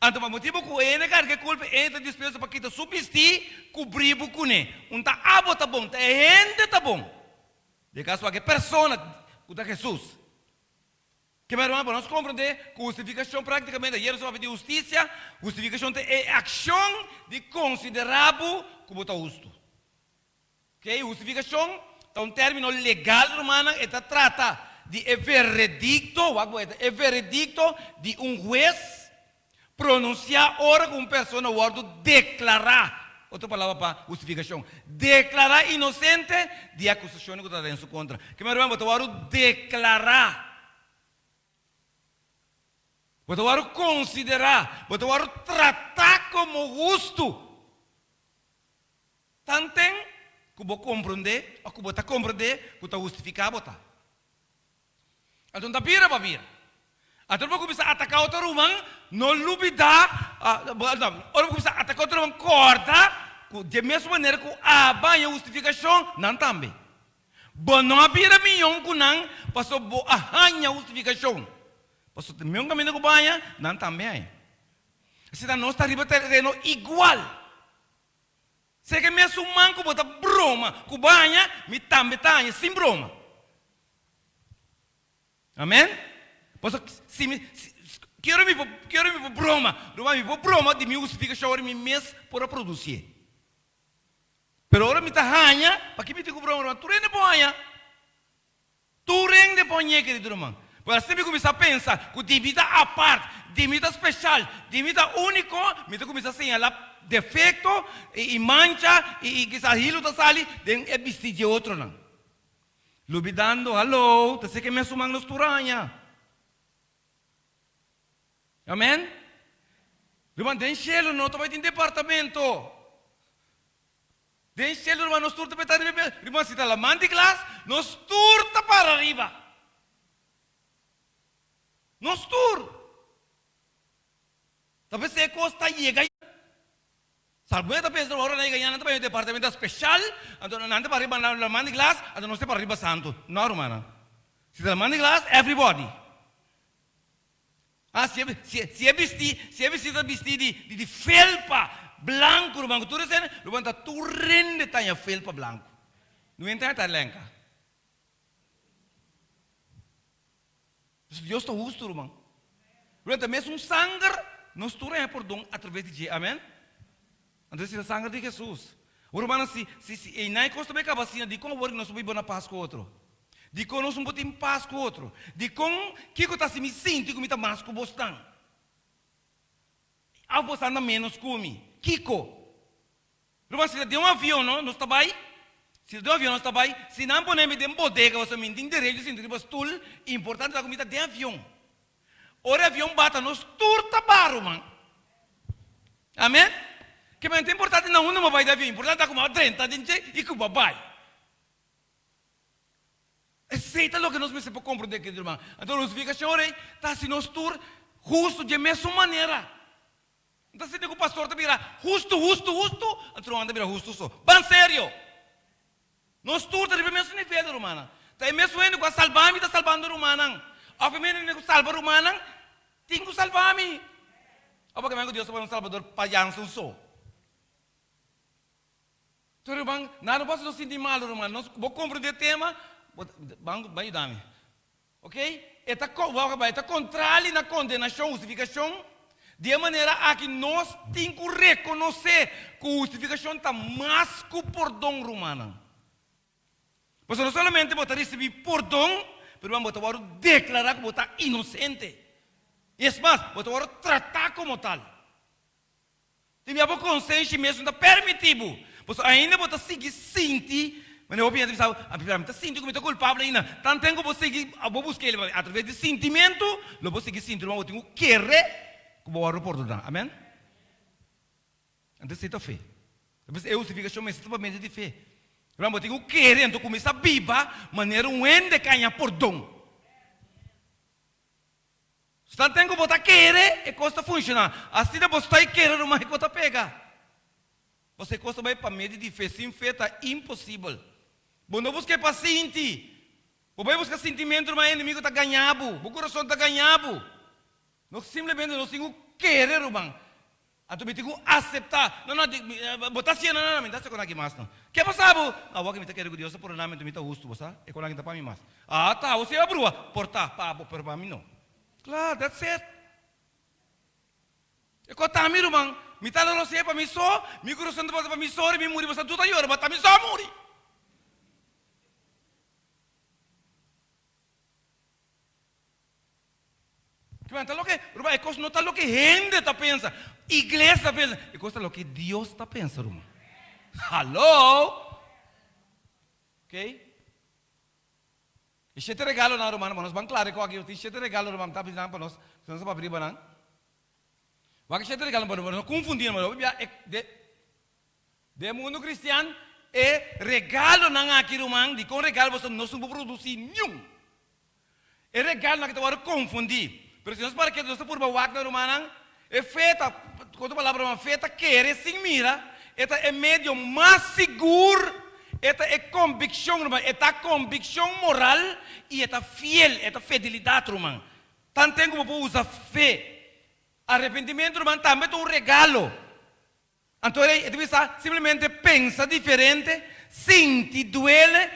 G: Então, o motivo que ende carga culpa entra despesa para que tu subsistir, cobrir buco né. Tá abo tá bom, tá ende tá bom. De caso que persona que tá Jesus. Que meu irmão, nós compreender que justificação praticamente, aí nós de justiça, justificação é ação de considerável como tá justo. Ok? Justificação é um término legal, romano, e trata de veredicto de um juiz pronunciar ora com uma pessoa o ordo declarar, outra palavra para justificação, declarar inocente de acusação que está em sua contra. Que meu irmão, o ordo declarar, o ordo considerar, o ordo tratar como justo. Tanto que você compreender, ou que você compreender, que você justificar, você. Então, está vira para vira. Então, você começa a atacar outro irmão, não lubidar, ou começa a atacar outro irmão, corta, de mesma maneira que a banha justificação, não também. Bom, não há vira milhão que não, passou a arranha justificação. Passou o mesmo caminho que banha, não também. Se não está arriba terreno igual. Se que me suman ko bota broma, ko banha, me tambe tanha, sem broma. Amém? Posso quero me broma de mim justificação ora me mês para produzir. Pero ora me tahanha, para que me digo broma, tu rende banha. Tu rende banha, querido irmão. Para sempre começar a pensar que divida a parte, divida especial, divida único, me começar a señalar defeito e mancha e que sahilo da sali é vestir de outro não. Lubidando, alô, tá sei que me sumang nos turanha. Amém? Irmão, tem cielo não, tu vai ter departamento. Tem cielo, irmão, nos turta para irmão, se tá lá mande class, nos turta para arriba. Nos tur. Talvez se costa chega. Salvo esta pessoa agora não ganha nada para o departamento especial, então não anda para arriba na mão de glass, então não está para arriba santo, não irmã. Se está na mão de glass, everybody. Se é vestido de felpa, blanco, irmão. Tu dizendo, irmão, tá tu rende tá felpa blanco. Não entra tá lenca. Deus está justo, irmão. Irmão, mesmo sangue, nós turemos por dom através de Jesus. Amém? Então, se o sangue de Jesus. O irmão, se e não custa bem a vacina, de como nós vamos na paz com o outro. De como nós vamos em paz com o outro. De como que eu está se me sinto que me está mais com o bostão. A você anda menos comigo. Kiko. Irmão, se tem um avião, não está bem? Se tem um avião, não está bem? Se não podemos ter uma bodega, você me tem direito de sentir que você importante a comida de avião. Ora, o avião bata, nós turta baro, man. Amém? Que é importante não uma vai de avião, importante é como a 30 e que o vai. Aceita o que nós precisamos compreender, querido irmão. Então, nós fica chorando, tá se nós tur justo de mesma maneira. Então, se o pastor te virar justo, então anda virar justo só. Bem sério. Nós tur tá de mesmo nível, irmã. Tá mesmo indo com a salvar-me, tá salvando o irmão. A família não salva o irmão, tem que salvar-me. Ou porque Deus é um salvador palhaço só. Então, irmão, nada posso nos sentir mal, irmão. Nós vamos compreender o tema, vai ajudar-me. Ok? Está contrário na condenação, justificação, de maneira a que nós temos que reconhecer que a justificação está mais que o perdão romano. Porque não somente você receber perdão, mas você vai declarar que você está inocente. E é mais, você vai tratar como tal. Tem a consciência mesmo está permitido. Você ainda você seguir sentir, mas eu penso, a sinto que eu estou culpável ainda. Tanto tempo você seguir, vou buscar ele através de sentimento, eu vou seguir sentindo, eu tenho que querer que eu vou reportar. Amém? Então, você está fé. Eu justificação, mas você está mente de fé. Eu tenho que querer, então começar a viver, maneira um ende canha por dom. Se tanto tempo você querer, é coisa funcionar. Assim você está querendo, mas é coisa pega. Você gosta mais para medo de fé, sem fé está impossível. Você não busca paciente. Você vai buscar sentimento, mas o inimigo está ganhado. O coração está ganhado. Não simplesmente não tem que querer, irmão. Então, tem que aceitar. Não, botar assim, não, me dá essa coisa aqui mais, não. Que passava? Ah, o que me está querendo Deus, por nada, me está justo, você? É coisa que está para mim mais. Ah, tá, você abriu, portar, para mim não. Claro, that's it. É coisa que está, irmão. Me está dando você para mim só, meu coração está para mim só, e me morre, você tudo aí, mas está me só morre. É coisa não está o que a gente está pensando, a igreja pensa, é coisa o que Deus está pensando, irmão. Alô? Ok? Este regalo, não, irmão, nós vamos claro que aqui, este regalo, irmão, está pensando para nós, não se vai abrir, não. Vai que regalo para nós, não confundir, irmão, de mundo cristiano, é regalo não aqui, irmão, de com regalo você não se produzir nenhum. É regalo não que te vai confundir. Pero se nós para que nós por baixo na irmã, é feita, quando a palavra é feita, quer sem mira, esta é meio mais seguro, esta é convicção, irmã, esta convicção moral e esta fiel, esta fidelidade, irmã. Tanto tempo que usa fé. Arrependimento, irmão, também é um regalo. Então, ele simplesmente pensa diferente, sente, duele,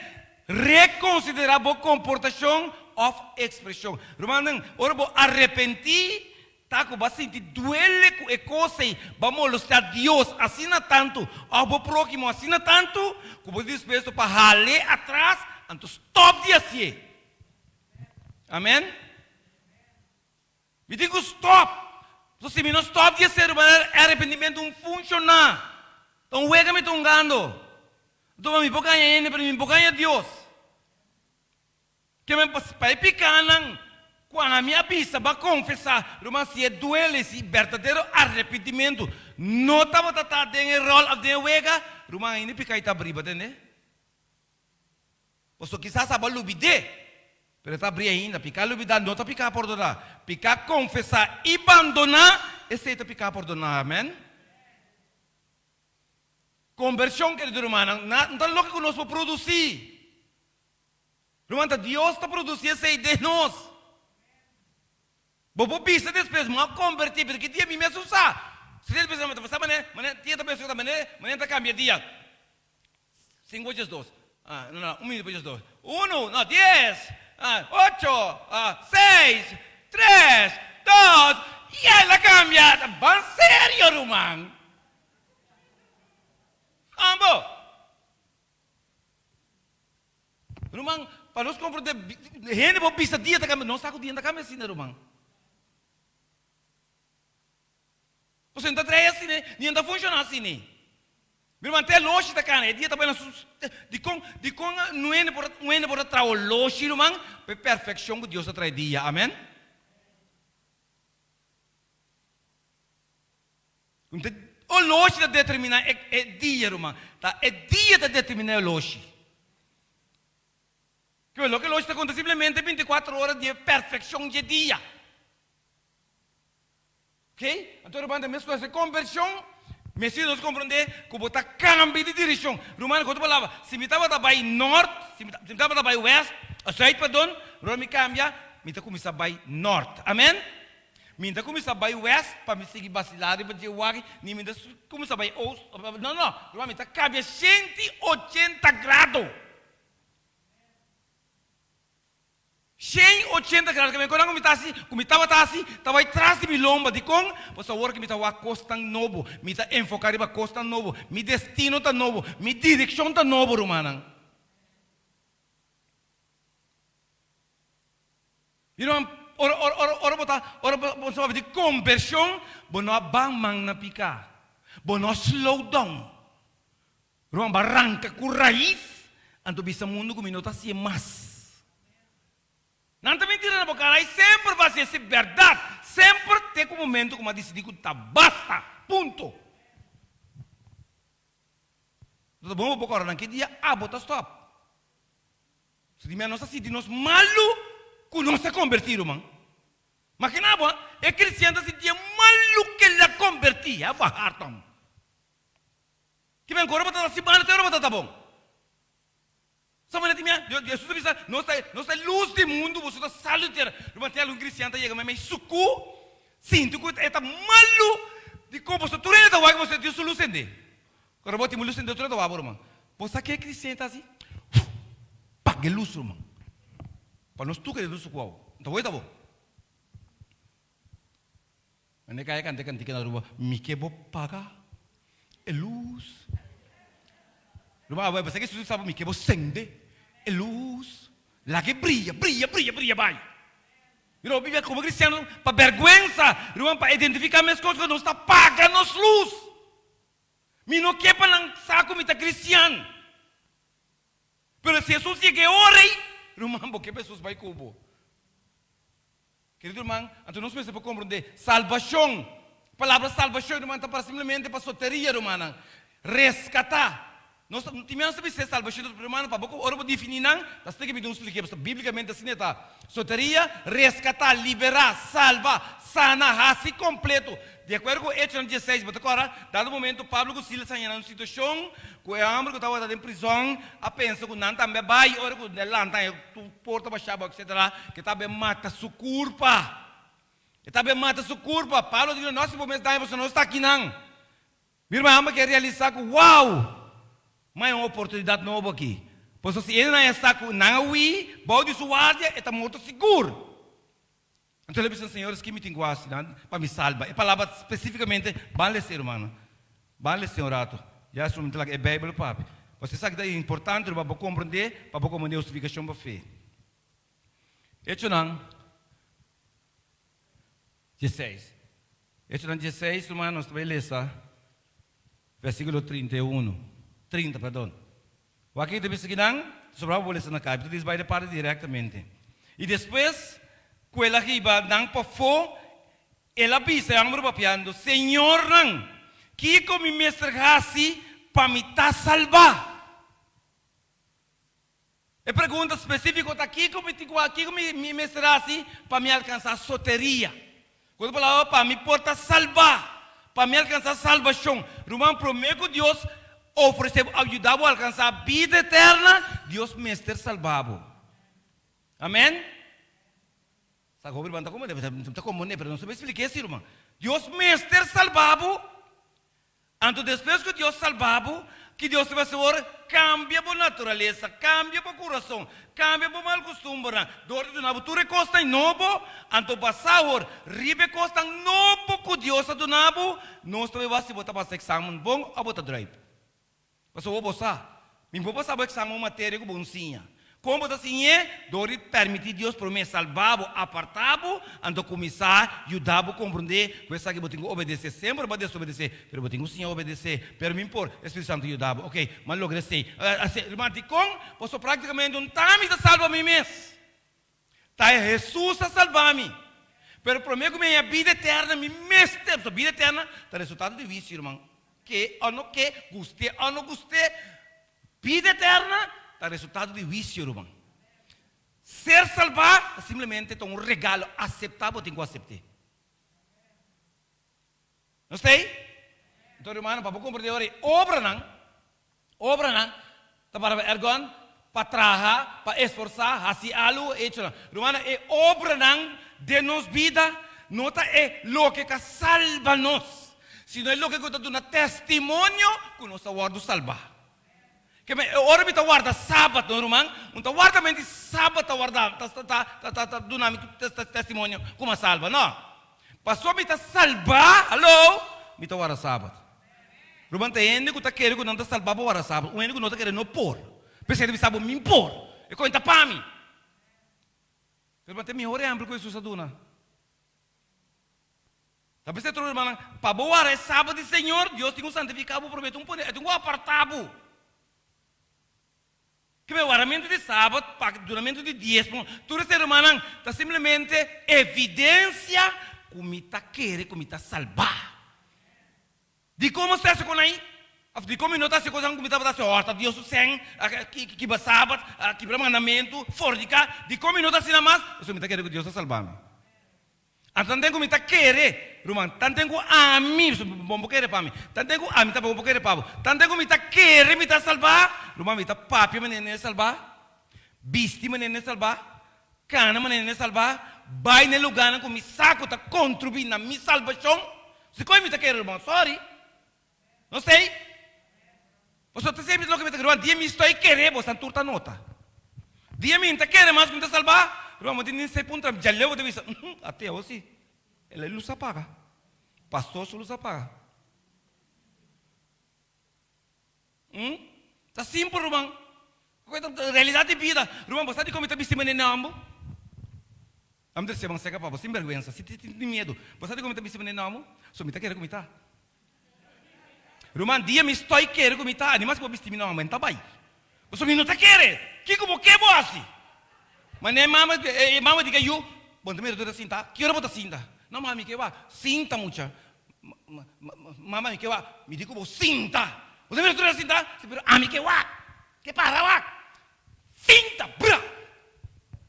G: reconsiderar a comportação of expressão. Irmão, ora vou arrepentir, tá com bastante duele com a coisa, vamos mostrar a Deus assim tanto, ao próximo assim tanto, como diz peso para raler atrás, então stop de assim. Amém? Me digo stop. Se me não stop de ser arrependimento não funciona. Então, o que me está engano? Então, me pode ganhar ele, mas me pode ganhar Deus. Que me vai picar, quando a minha pista vai confessar, irmão, se é duelo, esse verdadeiro arrependimento, não estava tratando de rol de wega, irmão, ainda picar e está briba, entende? Você quizás sabe lubide. Pero está abrir ainda, picar lubidar, não está picar por donar. Picar, confessar e abandonar, esse está picar por donar, amém? Conversão, querido irmão, não está louco que nós vamos produzir. Irmão, Deus está produzindo essa ideia de nós. Vou pista depois, mas convertir, porque dia me mesmo sabe. Se ele pensa, mas mané, tinha também sua mané tá cambia dia. 5 vezes 2. Não, 1 minuto vezes 2. 1, não, 10, 8, 6, 3, 2, e ela cambia. Bem sério, Romão. Ambo. Romão, para nós compreender, gente vou pisar dia da cambia, não saco dia da cambia assim, Romão. Você não está traindo assim, né? Nem está funcionando assim, né? Meu irmão, até longe da cana, dia também de com não é por trabalhar longe, irmão, para perfeição que Deus atrai dia, amém? O longe de determinar é dia, irmão, tá? É dia de determinar o longe. Que o longe está acontecendo simplesmente 24 horas de perfeição de dia. Ok? Então, irmão, também com essa conversão, mas se nós compreender que botar cambio de direção, Romano, quando falava, se me estava para norte, se me estava para oeste, a sul, perdão, agora me cambia, me está começando para norte, amém? Me está começando para oeste, para me seguir vacilado, para dizer, nem me está começando para oeste, não, agora me está cambia 180 grados. 180 graus, quando me estava assim, estava atrás de minha lomba, de com, você agora que me estava a costa novo, me está enfocado para costa novo, meu destino está novo, minha direção está novo, Romana. Ora botar de conversão, bono bang mang na pica, bono slow down, Romana barranca com raiz, anto bisa mundo com minuto assim mais. Não está mentindo na boca, sempre vai ser verdade. Sempre tem um momento como decidir que está basta. Ponto. Tudo bom, boca agora, naquele dia, bota stop. Se de nós assim, de nós malu, que nós se convertiram, man. Mas que não é cristiano assim, de malu que ele convertia, é barratam. Que vem agora, bota assim, bota tá bom. Sabe Jesus disse, nós está luz do mundo, você está salutando. Não tem algum cristiano que chega, mas sucu, sinto que está malu de como você tudo está vai você Deus luz ende. Quando você tem luz ende tudo está vai, irmão. Você que é cristiano está assim, pague luz, irmão. Para nós tu que é luz qual, então vai tá bom. Ane kaya kan que na rua, me que vou pagar é luz. Irmão, você que Jesus sabe me que vou acender. É luz, lá que brilha, vai. Eu vivo como cristiano para vergonha, para identificar minhas coisas que não está pagando luz. Me não quer para lançar como está cristiano. Mas se Jesus chega orei, irmão, porque pessoas vai cubo. Querido irmão, então nós precisamos compreender salvação. A palavra salvação, irmão, está para simplesmente para soteria, irmão, resgatar. Nós tínhamos que ser salvação do primeiro, para pouco, ora, definir, não, nós temos que me explicar, biblicamente assim, está, soteria, resgatar, liberar, salvar, sanar, assim, completo, de acordo com Hechos 16, mas agora, dado o momento, Pablo e Silas estão em uma situação, que o homem que estava em prisão, a pensa que não também vai, ora, que lá está, porta baixava, etc., que também mata sua culpa, Pablo diz, nossa, você não está aqui, não, meu irmão, quer realizar que, uau! Mas é uma oportunidade nova aqui. Pois se ele não está com Nangawi, pode suar, está muito seguro. Então ele disse, senhores, que me tem quase, para me salvar. É palavra especificamente, vale ser humano. Vale ser orato. Já é lá, é Bíblia, papi. Você sabe que é importante para compreender, para compreender a justificação da fé. Hecho não. 16. Hecho não 16, irmãos, vai ler, versículo 30, perdão. O aqui deve seguir sobre a bolsa na caixa, diz vai de parte diretamente. E depois, com ela riba não para fo, ela avisa a amor papiando, Senhor não, que como me mestre assim para me tá salvar. É pergunta específica tá aqui como me mestre assim para me alcançar soteria. Quando fala para me porta salvar, para me alcançar salvação. Romano promete que Deus oferecer, ajudar a alcançar a vida eterna, Deus mestre salvado. Amém? Sabe como está como, não sei explicar isso, irmão. Deus mestre salvado, Então, depois que Deus salvava, que Deus vai fazer, cambia a natureza, cambia o coração, cambia o mal costume. Dor de novo, tu recosta em novo, então passar, ribe costa em novo que Deus do novo, nós também vamos botar para exame bom, a botar drive. Passou o bossa, me vou passar o exame matéria com bonzinha. Como assim é, dor permitir Deus para me salvar, apartá-lo, então começar a ajudar a compreender, que eu tenho que obedecer, sempre vou desobedecer, mas eu tenho que obedecer, para me impor, o Espírito Santo ajudar, ok, mas logo sei, irmão, posso praticamente um time de salvar me mesmo, tá Jesus a salvar-me, mas para mim que minha vida eterna, me mesmo tempo, a vida eterna, tá resultado de vício, irmão, que ou não gostei, vida eterna, é resultado de vício, irmão. Ser salvar é simplesmente um regalo aceitável, tenho que aceitar. Não sei? Então, irmão, para compreender hoje, obra não, para ergon, para trabalhar, para esforçar, assim algo, etc. Irmão, é obra não de nos vida, nota é lo que salva nos. Se não é lo que dá um testemunho, que nos aguarda salvar. Que ora me guarda sábado, irmão, então guarda mente sábado guarda, tá dinâmico testemunho como salva, não? Passou me salvar, alô, me guarda sábado. Irmão, tem ende que tá querendo que não tá salvar para guarda sábado, o ende que não tá querendo não por, pensei que sabe me impor, e conta para mim. Irmão, tem melhor exemplo que Jesus aduna. Tá pensando, irmão, para guarda sábado, Senhor, Deus tem santificado, promete poder, tem apartado. Que o aramento de sábado, o duramento de dízimo, tudo ser humano está simplesmente evidência como está querendo, como está salvar. De como está se com aí? De como não está se com como está se horta, Deus o sem, que vai sábado, que vai mandamento, fordica, de como não está se na mais, eu está querendo que Deus está salvando. Então tem como está querendo, irmão, tanto com a mim, bom querer para mim, tanto com a mim, tá bom querer para mim, tanto como está querer me está salvar, irmão, me está papi me salvar, bisti me salvar, cana me salvar, vai no lugar com me saco tá contribuir na minha salvação, se como me está querer, irmão, sorry, não sei, você está sempre lo que me está querendo, dia me estou querer, você turta nota, dia me está querer mais que me está salvar. Irmão, eu sei ponto, já leu de vista. Até hoje, ele luz apaga. Pastor, só luz apaga. Está simples, irmão. Realidade de vida. Irmão, você sabe como está vestindo em nambo? Vamos dizer, vamos secar para você, sem vergonha. Se tem medo, você sabe como está vestindo em nambo? Só me está querendo comitar. Irmão, dia me estou querendo comitar. Animais que vou vestir em nambo, está bem. Você não está querendo. Que como que é assim? Mas nem mama diga eu, bom também eu tô cinta, que hora botar cinta? Não mami que vai, cinta mucha. Mama que vai, me digo vou cinta. Você me trouxe cinta, pero a mim que vai, que para vai, cinta, bra.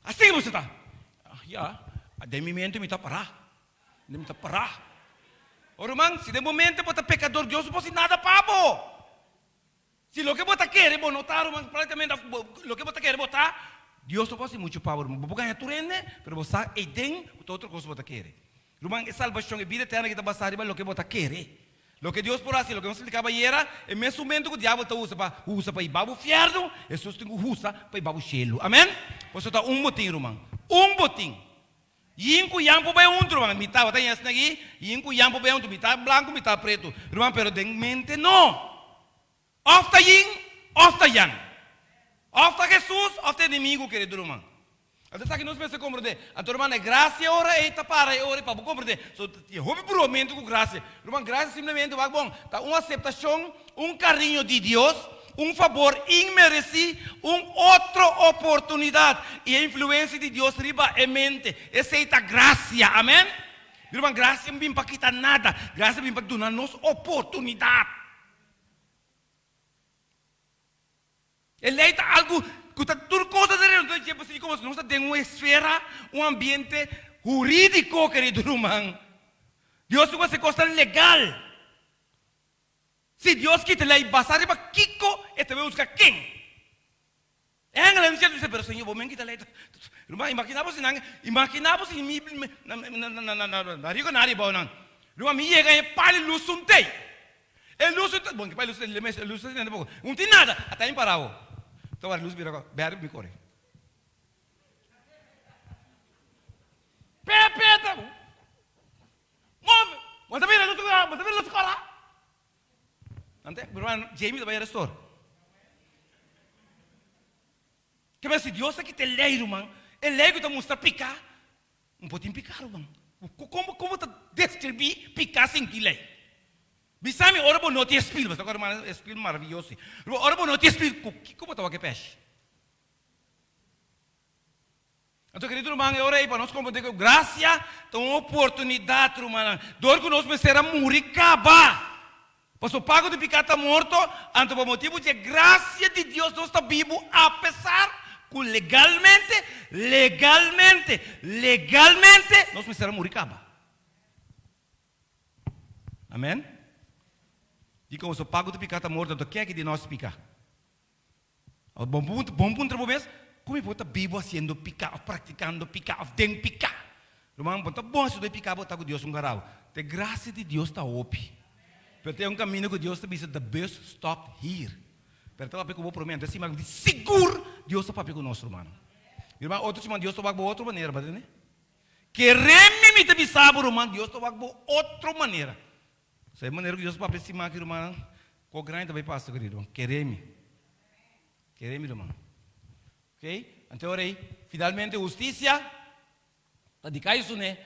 G: Assim você tá? Já, de momento me tá parar, me tá parar. O irmão, se de momento bota pecador, Deus não pode nada papo. Se lo que bota querer, bom notar, irmão, praticamente lo que bota querer botar. Deus não pode muito power, não pode ganhar tudo, mas você é tem outra coisa que você quer. Irmão, a salvação é vida eterna que está basada em lo que você quer. Lo que Deus por assim, lo que você explicava era, é mesmo momento que o diabo usa para ir para o inferno, Jesus tem que usar para ir para o cielo. Amém? Você está botinho, irmão. Botinho. Yinco yampo bem irmão. Mitad tem esse aqui, yinco yampo bem mitad branco, mitad preto. Irmão, pero de mente não. Ofta yin, ofta yang. Ofta Jesus, ofta inimigo, querido irmão. Até sabe que nós pensamos compreender. Então, irmão, é graça, ora, eita, para, ora, para compreender. So, houve provamento com graça. Irmão, graça simplesmente vai bom. Tá uma aceitação, carinho de Deus, favor imerecido, outra oportunidade. E a influência de Deus riba em mente. Essa é a graça, amém? Irmão, graça não vem para quitar nada. Graça vem para dar-nos oportunidade. Ele é algo que está tudo coisa de Deus. Como nós temos uma esfera, ambiente jurídico, querido irmão. Deus não se costa legal. Se Deus quita lei, basar para Kiko, e também busca quem? É a grande diz, pero Senhor, vou me quitar lei. Irmão, imaginamos se na rico na riba não. Irmão, me chega em pali lusuntei. El luz, bom, que pai luz, el luz não pouco. Não tem nada, até em parau. Então a luz vira, bebe me corre. Pepeta. Move. Manda vir a luz escola. Ante, irmão, Jamie vai ao store. Que mas se Deus aqui te lei, irmão, ele lei que te mostra picar. Não pode picar, irmão. Como te distribuir picar sem que lei? Bisami, ora bom não te espelho, mas agora é espelho maravilhoso. Ora bom não te espelho, como tá o que peixe? Então, querido irmão, eu orei para nós compreender que graça é uma oportunidade, irmão. Dor que nós precisamos morrer, acabar. Pois o pago de picar está morto, então por motivo de graça de Deus, nós está vivo, apesar que legalmente, nós precisamos morrer, acabar. Amém? E como o pago de picar está morto, então quem é que de nós picar? Bom ponto para vocês. Como eu vou estar vivo fazendo picar, praticando picar, tem picar. Irmão, está bom se eu picar, vou estar com Deus um garal. A graça de Deus está open. Mas tem caminho que Deus está dizendo, the best stop here. Mas está para que eu vou prometer, assim, mas seguro, Deus está para conosco, irmão. Irmão, outro irmão, Deus está para outra maneira, né? Queremos me te bisabo, irmão, Deus está para outra maneira. Essa é a maneira que Deus está para cima aqui, irmão. Com grande também passa, querido, irmão. Queremos, irmão. Ok? Então, orei. Finalmente, justiça. Dedicar isso, né?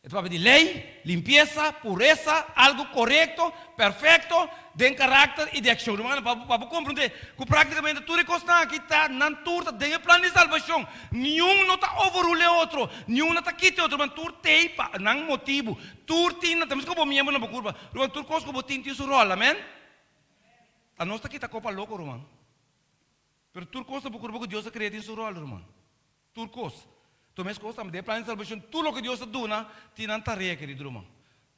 G: É para pedir lei, limpeza, pureza, algo correto, perfeito, de caráter e de ação. Irmão, para compreender que praticamente tudo que está aqui está na turta, tem plano de salvação. Nenhum não está overrule outro, nenhum não está quitando outro, mas tudo tem não motivo. Tudo tem, temos que pôr membro na curva. Irmão, tudo coisa que tem seu rol, amém? A nós está aqui está copa louco, irmão. Pero turcos está procurando que Deus acredita em seu rol, irmão. Turcos. Então, mas coisa, mas de plano de salvação, tudo o que Deus está dando, tem na tarefa, querido irmão.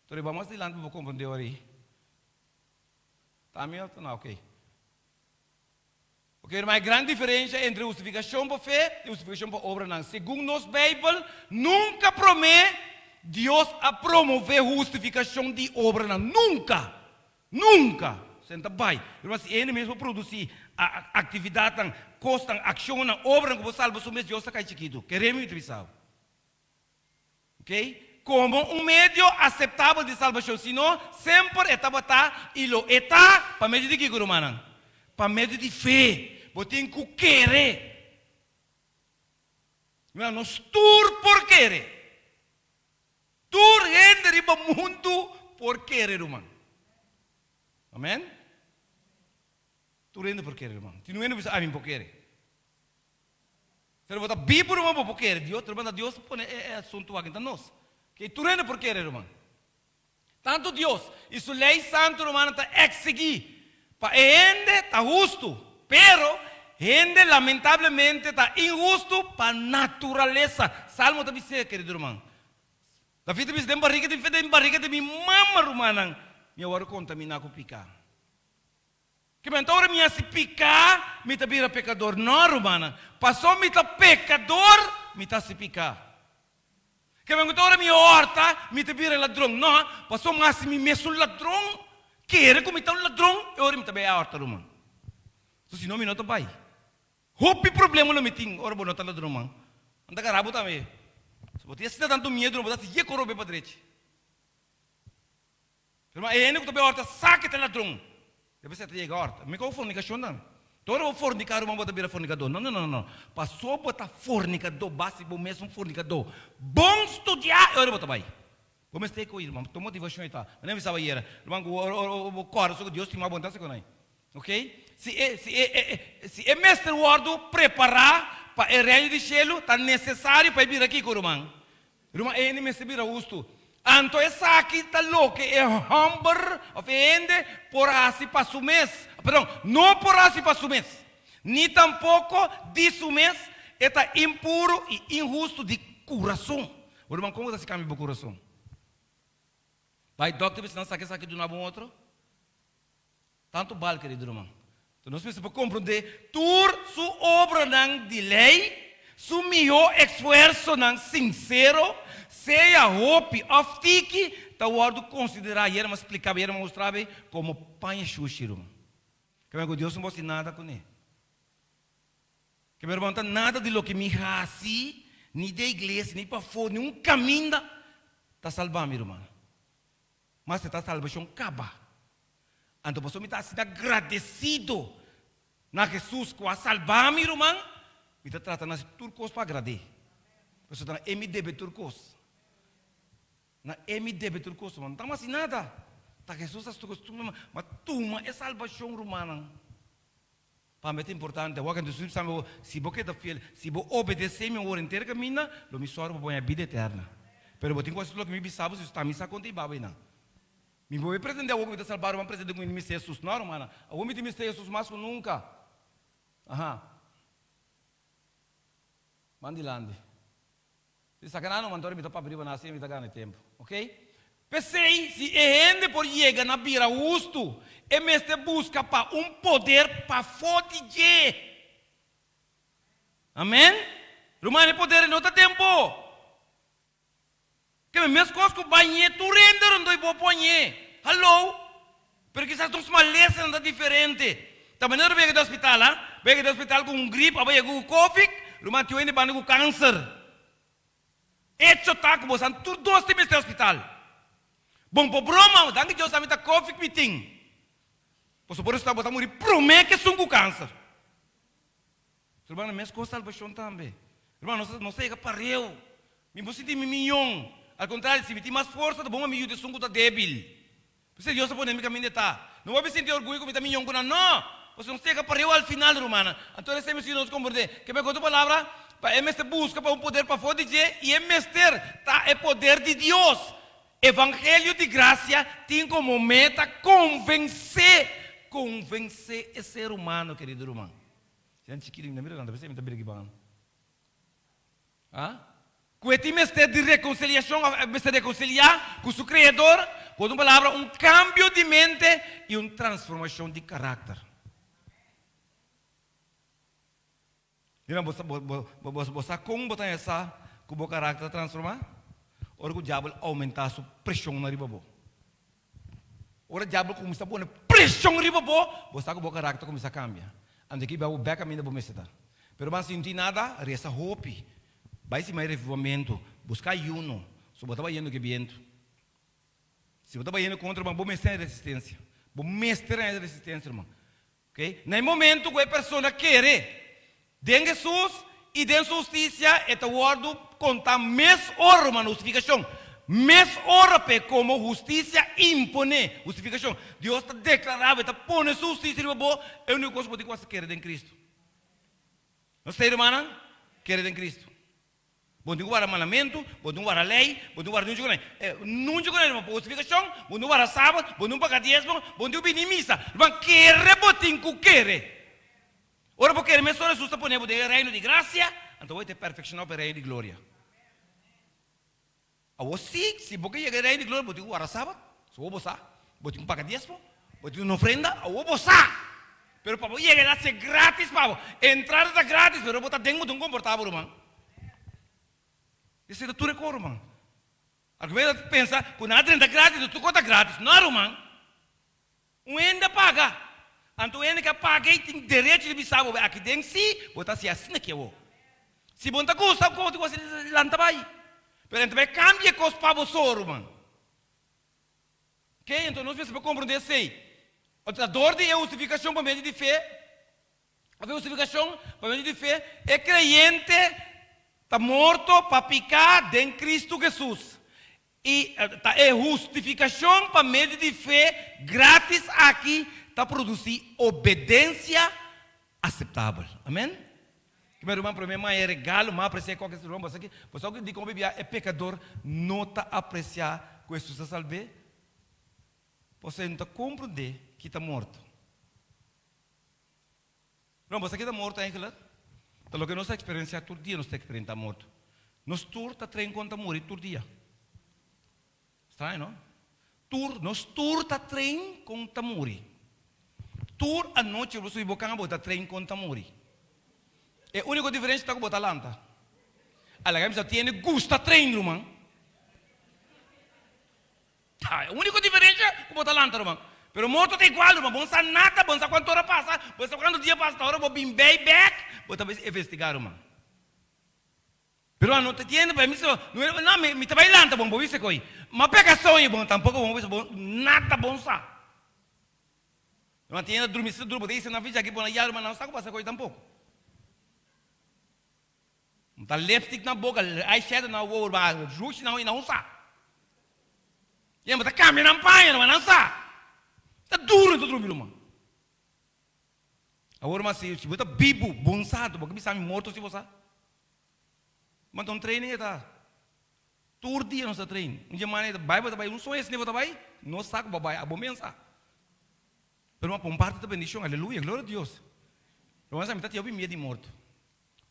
G: Então, vamos adiante para compreender aí. Está meio, não, ok. Ok, irmão, a grande diferença entre justificação por fé e justificação por obra, não. Segundo nos Bíblia, nunca promete Deus a promover justificação de obra, não. Nunca. Senta bem. Irmão, se ele mesmo produzir a atividade, custa, ação, obra que você salva, o Deus está chiquito. Queremos utilizar. Ok? Como um meio aceitável de salvação, senão sempre estava e lo está para meio de que, irmão? Para meio de fé. Você tem que querer. Irmão, nós tur por querer. Tur rende para o mundo por querer, irmão. Amém? Tu rende por querer, irmão. Tu não rende por querer. Se você está vivo, irmão, por querer. Deus põe assunto aqui em nós. Que tu rende por querer, irmão. Tanto Deus e sua lei santa, irmão, está exigir. Para gente está justo, pero gente lamentavelmente está injusto para a natureza. Salmo está dizendo, querido irmão. David diz, tem barriga de minha mama, irmão. Minha hora contaminar com picar. Que então hora minha se picar, me tá vira pecador. Não, irmã. Passou me tá pecador, me tá se picar. Que então hora minha horta, me tá vira ladrão. Não, passou mais me meso ladrão. Quer que me tá ladrão, eu me tá bem a horta, irmã. Se não me nota vai. Hopi problema não me tem, ora não tá ladrão, irmã. Anda carabo também. Se você está tanto medo, não pode se corrober para direita. Irmã, é ele que tá bem a horta, saque tá ladrão. Deve ser que horta. Me qual fornicação não? Todo o fornicador irmão bota vira fornicador. Não. Passou botar fornicador, básico mesmo fornicador. Bom estudar, eu botar vai. Vamos ter com irmão. Tua motivação está. Não me sabe ir. Irmão, o coração que Deus tem uma vontade com nós. Ok? Se é mestre Ward preparar para o reino de céu, está necessário para vir aqui com o irmão. Irmão, ele me vira justo. Então essa aqui está louca, é humble, ofende, por assim para su mês. Perdão, não por assim para su mês. Nem tampouco de su mês, está impuro e injusto de coração. O irmão, como está se caminhando para o coração? Vai, doctor, se não sabe que de um outro? Tanto vale, querido irmão. Então nós precisamos compreender, tur sua obra não de lei, su melhor esforço não sincero, seja hope of tiki, tá guardo considerar, e era explicava, era mostrava como panha xuxi, irmão. Que meu Deus não pode nada com ele. Que meu irmão, nada de lo que me raci, nem da igreja, nem para fora, nem caminho, está salvando, meu irmão. Mas está salvação acaba. Então, você me está sendo agradecido na Jesus que a salvar, meu irmão, me está tratando de turcos para agradecer. Você está na MDB turcos. Na MDB turcos, não está mais nada. Está Jesus, mas tuma é salvação romana. Para mim é importante, se você está fiel, se você obedecer meu hora inteira, caminha, eu me sorro para a vida eterna. Mas eu tenho que fazer o que me bisava, se está me sacando e babai não. Me vou pretender o homem de salvar, o homem pretende que me seja Jesus, não, romana. O homem de me seja Jesus mais que nunca. Aham. Mandilande. Se sacanagem, mandou me para abrir para nascer, me dá ganho tempo, ok? Pensei, se é gente por chegar na bira justo, é mesmo busca para poder para foder. Amém? Romano é poder em outro tempo. Que me mesmo coisa que o banhe, tu render onde eu vou banhe. Hello? Porque essas duas malências são diferentes. Também não veio do hospital, ah? Veio do hospital com gripe, veio com Covid, Romano tinha ido para com câncer. Isso tá com você, tu dois times do hospital. Bom, por broma, danke Deus, a minha Covid meeting. Posso por isso estar botando morrer, promete que são com câncer. Irmão, mesmo com salvação também. Irmão, não sei que pareu. Me você tem milhão. Ao contrário, se me tem mais força, tá bom, a minha de sungo tá débil. Você Deus pode me caminhar tá. Não vai me sentir orgulho com a milhão com não. Você não sei que pareu ao final, romana. Então esse me nos compreender. Que me conta palavra, para este busca para poder para fora dizer e mister tá é poder de Deus. Evangelho de graça tem como meta convencer esse ser humano, querido irmão. Gente, que não me lembra, você me está brigando. Ah? Com esse mestre de reconciliação, mestre de reconciliar com o seu Criador, com uma palavra, cambio de mente e uma transformação de caráter. Você como botar essa com o caráter transformar? Ora o diabo aumenta a sua pressão na riba. Ora o diabo começa a pôr pressão na riba, você com o caráter começa a cambiar. Ande aqui vai o beca ainda vou meseta. Pero mas não tem nada, resta hope. Vai se mais revivimento, buscar ayuno. Se você vai indo que viento. Se você vai indo contra, vou mestre resistência. Vou mestre resistência, irmão. Ok? No momento que a pessoa quer, de Jesus e de justiça, é o guardo conta mais hora, uma justificação. Mais hora como justiça impõe justificação. Deus está declarando, está pondo justiça, é a única coisa que você quer em Cristo. Não sei, irmã? Quer em Cristo. Bom, não guarda mandamento, bom, não guarda lei, bom, não guarda não justificação, bom, não guarda sábado, bom, não paga dízimo, bom, não vem missa. Irmão, quer, botinho, quer. Ora, porque ele mesmo Jesus está pondo o reino de graça, então vai ter perfeccionar o reino de glória. Você, se você chegar ao reino de glória, você guarda sábado, se você paga dízimo, você não ofrenda, você. Pero para chegar a ser grátis, para entrar está grátis, pero você tem muito confortável, irmão. Isso é tudo recorde, irmão. Às vezes pensa, quando nada é grátis, tu conta grátis. Não, irmão. Ainda paga. Então, ainda que paga e tem direito de bisar, aqui dentro, se você se assina aqui, se você gosta, você lanta vai. Mas então, cambia coisa para você, irmão. Ok? Então, nós precisamos compreender isso. A dor de justificação para meio de fé, a justificação para meio de fé, é crente. Está morto para picar em Cristo Jesus. E é justificação para meio de fé grátis aqui para produzir obediência aceitável. Amém? Que meu irmão, para mim, é regalo, mas apreciar qualquer irmão. Você que diz que Bíblia é pecador, não está apreciar que Jesus está salvo. Você não está compreendendo que está morto. Não, você que está morto, é claro? Então, o que nós experienciamos todo dia, nós experimentamos morto. Nós está trem contra morrer todo dia. Estranho, não? Nós está trem contra morrer. A noite, você vai botar trem contra morrer. É a única diferença que está com botar lanta. A gente tem gosto trem, irmão. A única diferença é que botar lanta, irmão. Pero morto é igual, irmão. Bom sa nada, bom sa quanto hora passa, bom sa quando o dia passa, hora vou bem back, vou talvez investigar, irmão. Pero não te tiene permiso, não me trabalha lanta, bom, vou ver coi. Mas pega sonho, bom, tampouco bom, nada bom sa. Não tinha dormir, se dormir, isso na vida aqui, bom, já, irmão, não sabe passar coi tampouco. Não tá lipstick na boca, eyeshadow na boca, rouge não sa. E mas tá câmera na panha, não sa. Tá duro então dormir, irmão. Agora mas se você bibo, bonsado, porque bisa morto se você. Mas não treine tá. Todo dia não está treine. Um dia mais vai um sonho esse nível tá vai, não saco babai, a bomensa. Pero uma parte da bendição, aleluia, glória a Deus. Mas a metade eu vi medo de morto.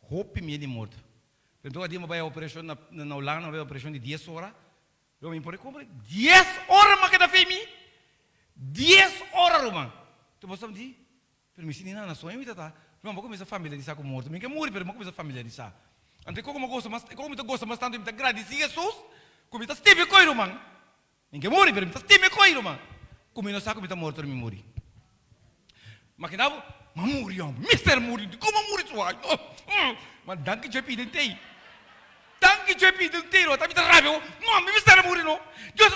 G: Hope medo de morto. Então a dia vai a operação na Holanda, vai a operação de 10 horas. Eu me imporei como 10 horas mas que da femi. 10 horas, irmão. Tu pode dizer, permisi ni na sonho ita tá. Irmão, como essa família disse com morto, me que morre, pero como essa família disse. Ante como gosta mas tanto me agradece Jesus, como está esteve com irmão. Me que morre, pero me está esteve com irmão. Como não sabe como está morto, me morre. Mas que não, mas morre, Mister morre, como morre tu ai? Mas danke je pidentei. Danke je pidentei, tá me tá raiva. Não, Mister morre não. Deus,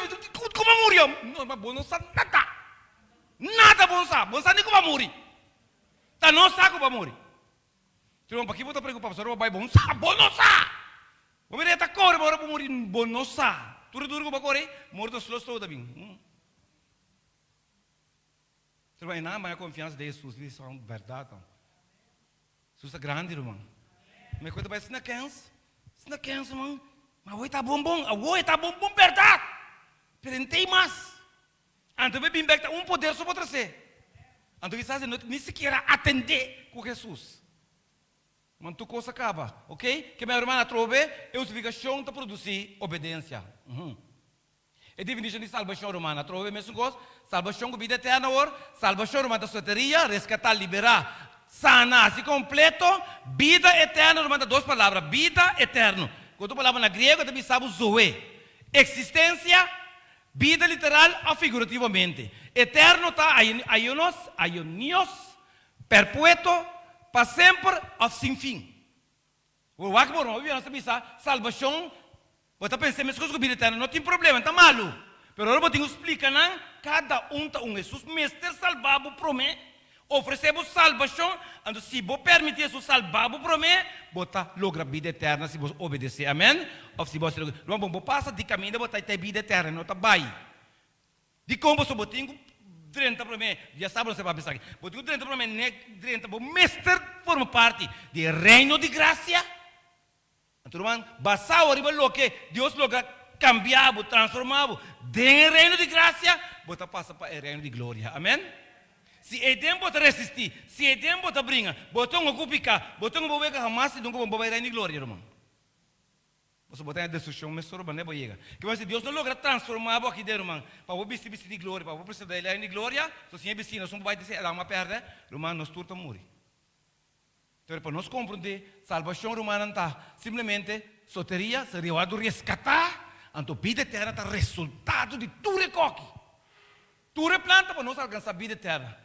G: como morre? Não, mas bom não sabe nada. Nada bom sabe nem como morre. Tá não sabe como morre. Então, para que você preocupado, você vai bom não sabe. Vamos ver tá corre, bora para morrer bom não sabe. Tudo como corre, morto slow também. Você vai na minha confiança de Jesus, isso é verdade. Jesus é grande, irmão. Mas quando vai se na cansa, irmão. Mas oi tá bom, verdade. Perentei mais. Então, bem bem, um poder só pode ser. Então, quizás não nem sequer atender com Jesus. Mas tu coisa acaba, ok? Que minha irmã trove, eu justificação para produzir obediência. É definição de salvação romana, trove mesmo coisa. Salvação com vida eterna, salvação romana da soteria, resgatar, liberar, sanar, se completo, vida eterna, romana, duas palavras, vida eterna. Quando palavra na grego, também sabe zoe. Existência, vida literal ou figurativamente. Eterno está aionios, perpetuo, para sempre ou sem fim. O que nós vamos salvação, você pensa mesmo que a vida eterna não tem problema, está malo. Mas agora eu tenho que explicar, cada está Jesus, mestre salvado, promete, oferecemos salvação, então se você permitir Jesus salvado, promete, você logra vida eterna se você obedecer, amém? Ou se você não passa de caminho, você tem vida eterna, não está bem. De como você tem 30 promete, já sabe você vai pensar aqui, você tem 30 promete, 30, o mestre forma parte do reino de graça. Então, irmão, basta o que Deus logra cambiar, transformar, do reino de graça, você passa para o reino de glória, amém? Se é tempo de resistir, se é tempo de brigar, você não vai ficar, você não vai ficar jamais, não vai para o reino de glória, irmão. Você botar em destruição, mas só não vai chegar. Que mas se Deus não logra transformar aqui dentro, irmão, para o vestir de glória, para o precisar da reino de glória, se você é vestido, não vai dizer, ela uma perda, irmão, nós tudo morre. Então, para nós compreender, salvação romana está simplesmente soteria, seria o resgatar, então vida eterna está resultado de tudo recoque. Tudo planta para nós alcançar a vida eterna.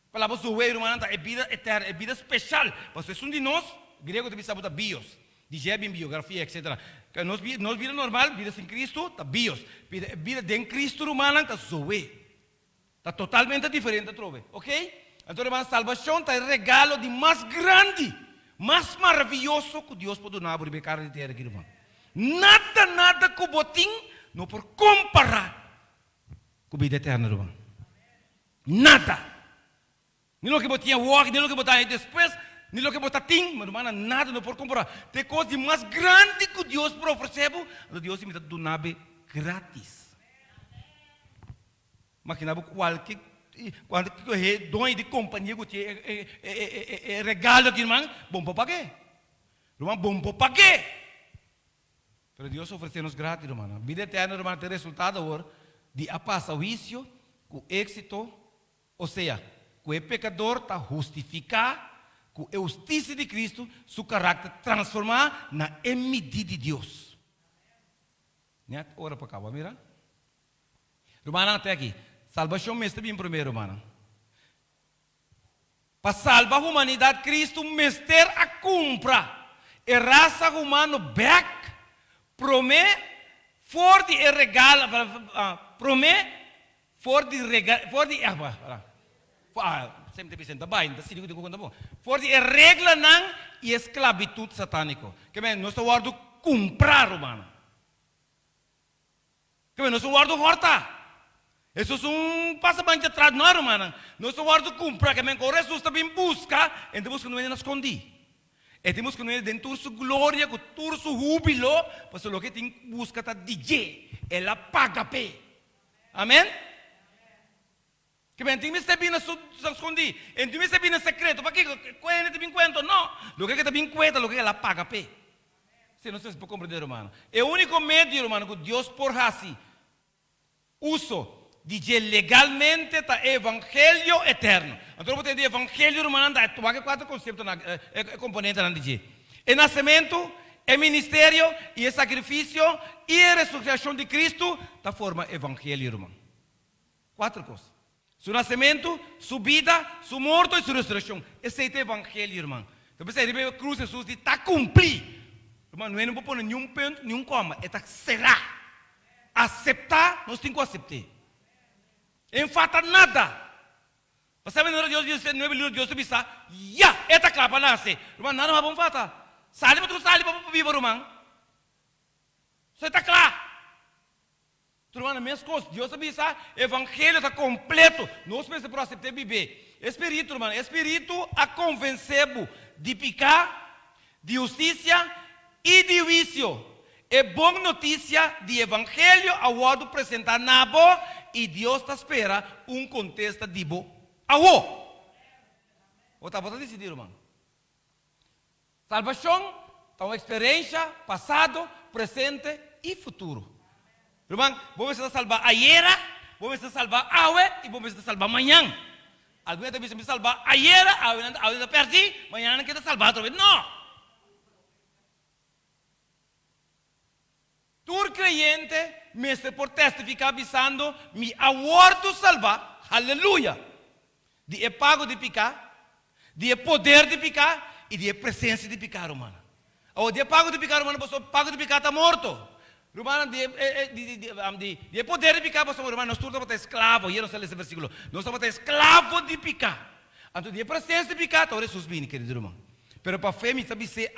G: A palavra zoe romana é vida eterna, é vida especial. Porque se um de nós, grego também sabe da bios, de biografia, etc. Nós vida normal, vida sem Cristo, está bios. Vida de Cristo romana está zoe. Está totalmente diferente, trove, ok? Então, irmão, salvação está o regalo de mais grande, mais maravilhoso que Deus pode dar por becar de terra aqui, irmão. Nada que o botim não pode comparar com a vida eterna, irmão. Nada. Nem o que botinha walk, nem o que botar depois, nem o que botar tim, mas irmão, nada não pode comparar. Tem coisa de mais grande que Deus pode oferecer, Deus me dá do nabe grátis. Mas que não qualquer quando é dono de companhia que é regalo aqui, irmão, bom para pagar. Irmão, bom para pagar. Mas Deus oferece-nos grátis, irmão. Vida eterna, irmão, tem resultado agora de apassa o vício, com êxito, ou seja, com o pecador está justificado, com a justiça de Cristo, seu caráter transformar na medida de Deus. Ora para cá, mira. Romana, até aqui. Salvação mestre bem primeiro, mano. Para salvar a humanidade, Cristo mestre a compra. E raça humana back, promete, for de regalo, promete, for de sempre pensando, bem, da cidade que eu conto bom. For de regla não e esclavitud satânico. Que bem, nós estamos comprar, humano. Que bem, nós estamos horta. Isso é passamento atrás, não é, humana? Nós estamos comprar, que bem, com Jesus também busca, então busca não é esconder. E temos que não dentro sua glória, com todo seu júbilo, porque o que tem busca tá DJ, ela paga pé. Amém? Que bem, tem que estar bem escondido, tem que estar bem secreto, para que quando tem cuento, não. O que está bem cuento, o que ela paga pé. Se não sei se pode compreender, irmão. É o único meio, irmão, que Deus por assim uso DJ legalmente o evangelho eterno. Então, você tem o evangelho humano, tu vai quatro conceitos, componentes na DJ. É nascimento, é ministério, e é sacrifício, e a ressurreição de Cristo, da forma evangelho, irmão. Quatro coisas. Seu nascimento, sua vida, sua morte e sua ressurreição. Esse é o evangelho, irmão. Então, você vê a cruz de Jesus, está cumprido. Irmão, não é não pôr nenhum ponto, nenhum coma. É será. Aceitar, nós temos que aceitar. Não falta nada. Você vê, Deus diz, não é livro de Deus, bisa, ya, esta capa nasce. Irmão, nada mais bom falta. Sali para tu sali para viver, irmão. Você está claro? Irmão, a mesma coisa. Deus bisa, evangelho está completo. Nós precisamos para aceitar viver. Espírito, irmão, espírito a convencer-vos de picar, de justiça e de vício. É boa notícia de evangelho ao lado apresentar na boa e Deus te espera contexto de boa ao ou está para decidir, irmão. Salvação é uma experiência passado, presente e futuro. Irmão, vamos salvar ayer, vamos salvar hoje e vamos salvar amanhã. Alguém também se salvar ayer, hoje perdi, amanhã não quer salvar outra vez. Não. Tu creyente, mestre por testificar avisando, me aguardo salvar, aleluia, de pago de picar, de poder de picar e de presença de picar, humana. Ou de pago de picar, humana, você pago de picar está morto. Romana, de poder de picar, você, romana, nós todos estamos escravos, e eu não sei esse versículo, nós estamos escravos de picar. Então, de presença de picar, está Jesus bem, querido irmão. Pero para a fé, me sabe ser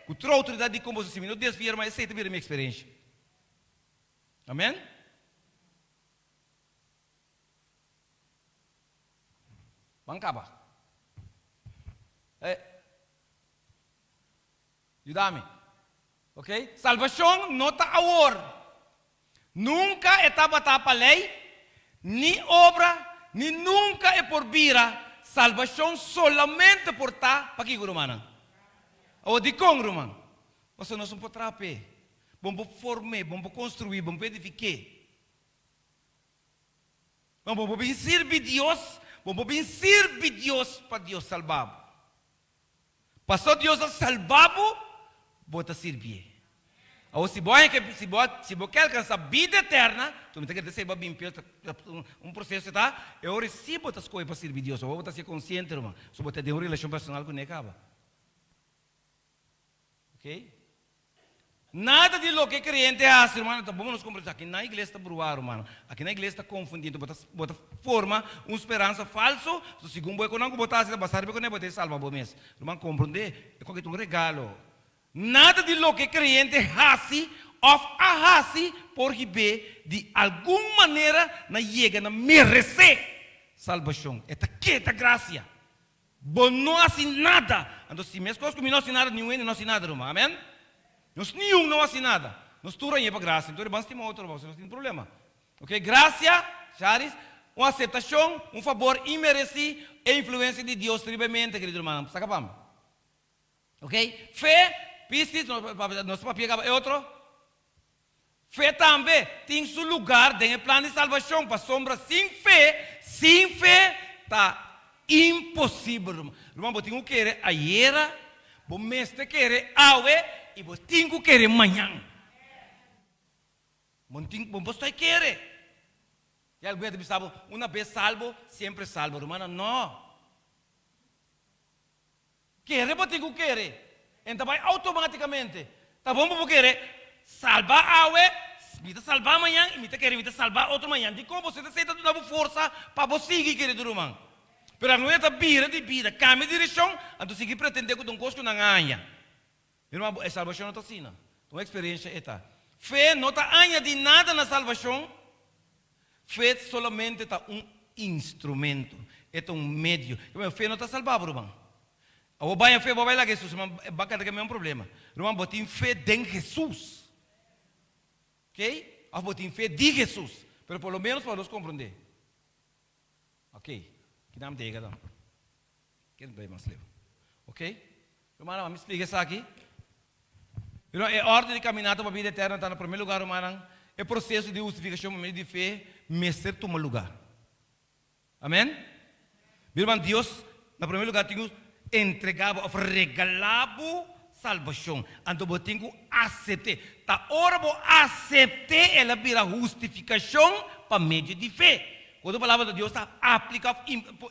G: com outra autoridade de composição, não desviar, mas essa é a minha experiência. Amém? Vamos acabar. Ajuda-me. Ok? Salvação não está a hora. Nunca é para a lei, nem obra, nem nunca é por vira. Salvação solamente por estar para aqui, irmão. Ou de com, irmão. Você não pode trazer. Vamos formar, vamos construir, vamos edificar. Vamos servir Deus, vamos servir Deus para Deus salvar. Passou Deus a salvar, bota servir. Ou se você quer alcançar a vida eterna, tu me tem que receber processo, tá? Eu recebo as coisas para servir Deus, eu vou estar consciente, irmão. Se você tem uma relação personal com ele, acaba. Ok? Nada de lo que crente faz, irmão. Vamos nos compreender. Aqui na igreja está bruado, irmão. Aqui na igreja está confundindo. Bota forma, uma esperança falso. Se segundo o não botar se passar, porque não botar salva o mês. Irmão, compreende? É como um regalo. Nada de lo que crente faz, por receber de alguma maneira na chega na merecer salvação. É taqueta graça. Bom não assim nada. Então se mesmo coisas como não assim nada, nenhum não assim nada, irmão. Amém? Nós nenhum não assim nada. Nós tudo aí para graça. Então, vamos ter outro, não tem problema. Ok? Graça, Charis, uma aceitação, um favor imerecido e influência de Deus triplamente, querido irmão. Sacapam. Ok? Fé, piscis, nosso papel é outro. Fé também tem seu lugar dentro do plano de salvação. Para sombra, sem fé, está impossível, irmão. Irmão, você tem que querer ayer, você mestre querer hoje, e você tem que querer amanhã. Você querer. Ya alguien te pensaba, una vez salvo, siempre salvo, hermano. No. Quiere, pero tengo que querer. Entonces, automáticamente. Tá bom, porque querer salvar agua, me salvar amanhã, e me querer salvar outro amanhã. De como você aceita de novo força para você seguir, querido irmão. Pero não é vira de vida, cambia de direção, então seguir pretender que não gosto na ganha. Irmão, a salvação não está assim, não. Uma experiência é tá. Fé não está ganha de nada na salvação. Fé solamente está instrumento, é medio. Fé não está salvado, irmão. O banho fé vai lá Jesus, mas bacana que é o mesmo problema. Irmão, botem fé em Jesus. Ok? A botem fé de Jesus. Pero por lo menos para nos compreender. Ok? Que não me diga, não. Que não vai mais levo. Ok? Irmão, vamos explicar isso aqui. Irmão, é ordem de caminhada para a vida eterna, está no primeiro lugar, irmão. É processo de justificação, meio de fé, mestre toma lugar. Amém? Irmão, Deus, no primeiro lugar, tem entregava, regalava salvação. Então, eu tenho que aceitar. Tá hora eu aceitar, ela vira justificação para meio de fé. Quando a palavra de Deus está aplicada,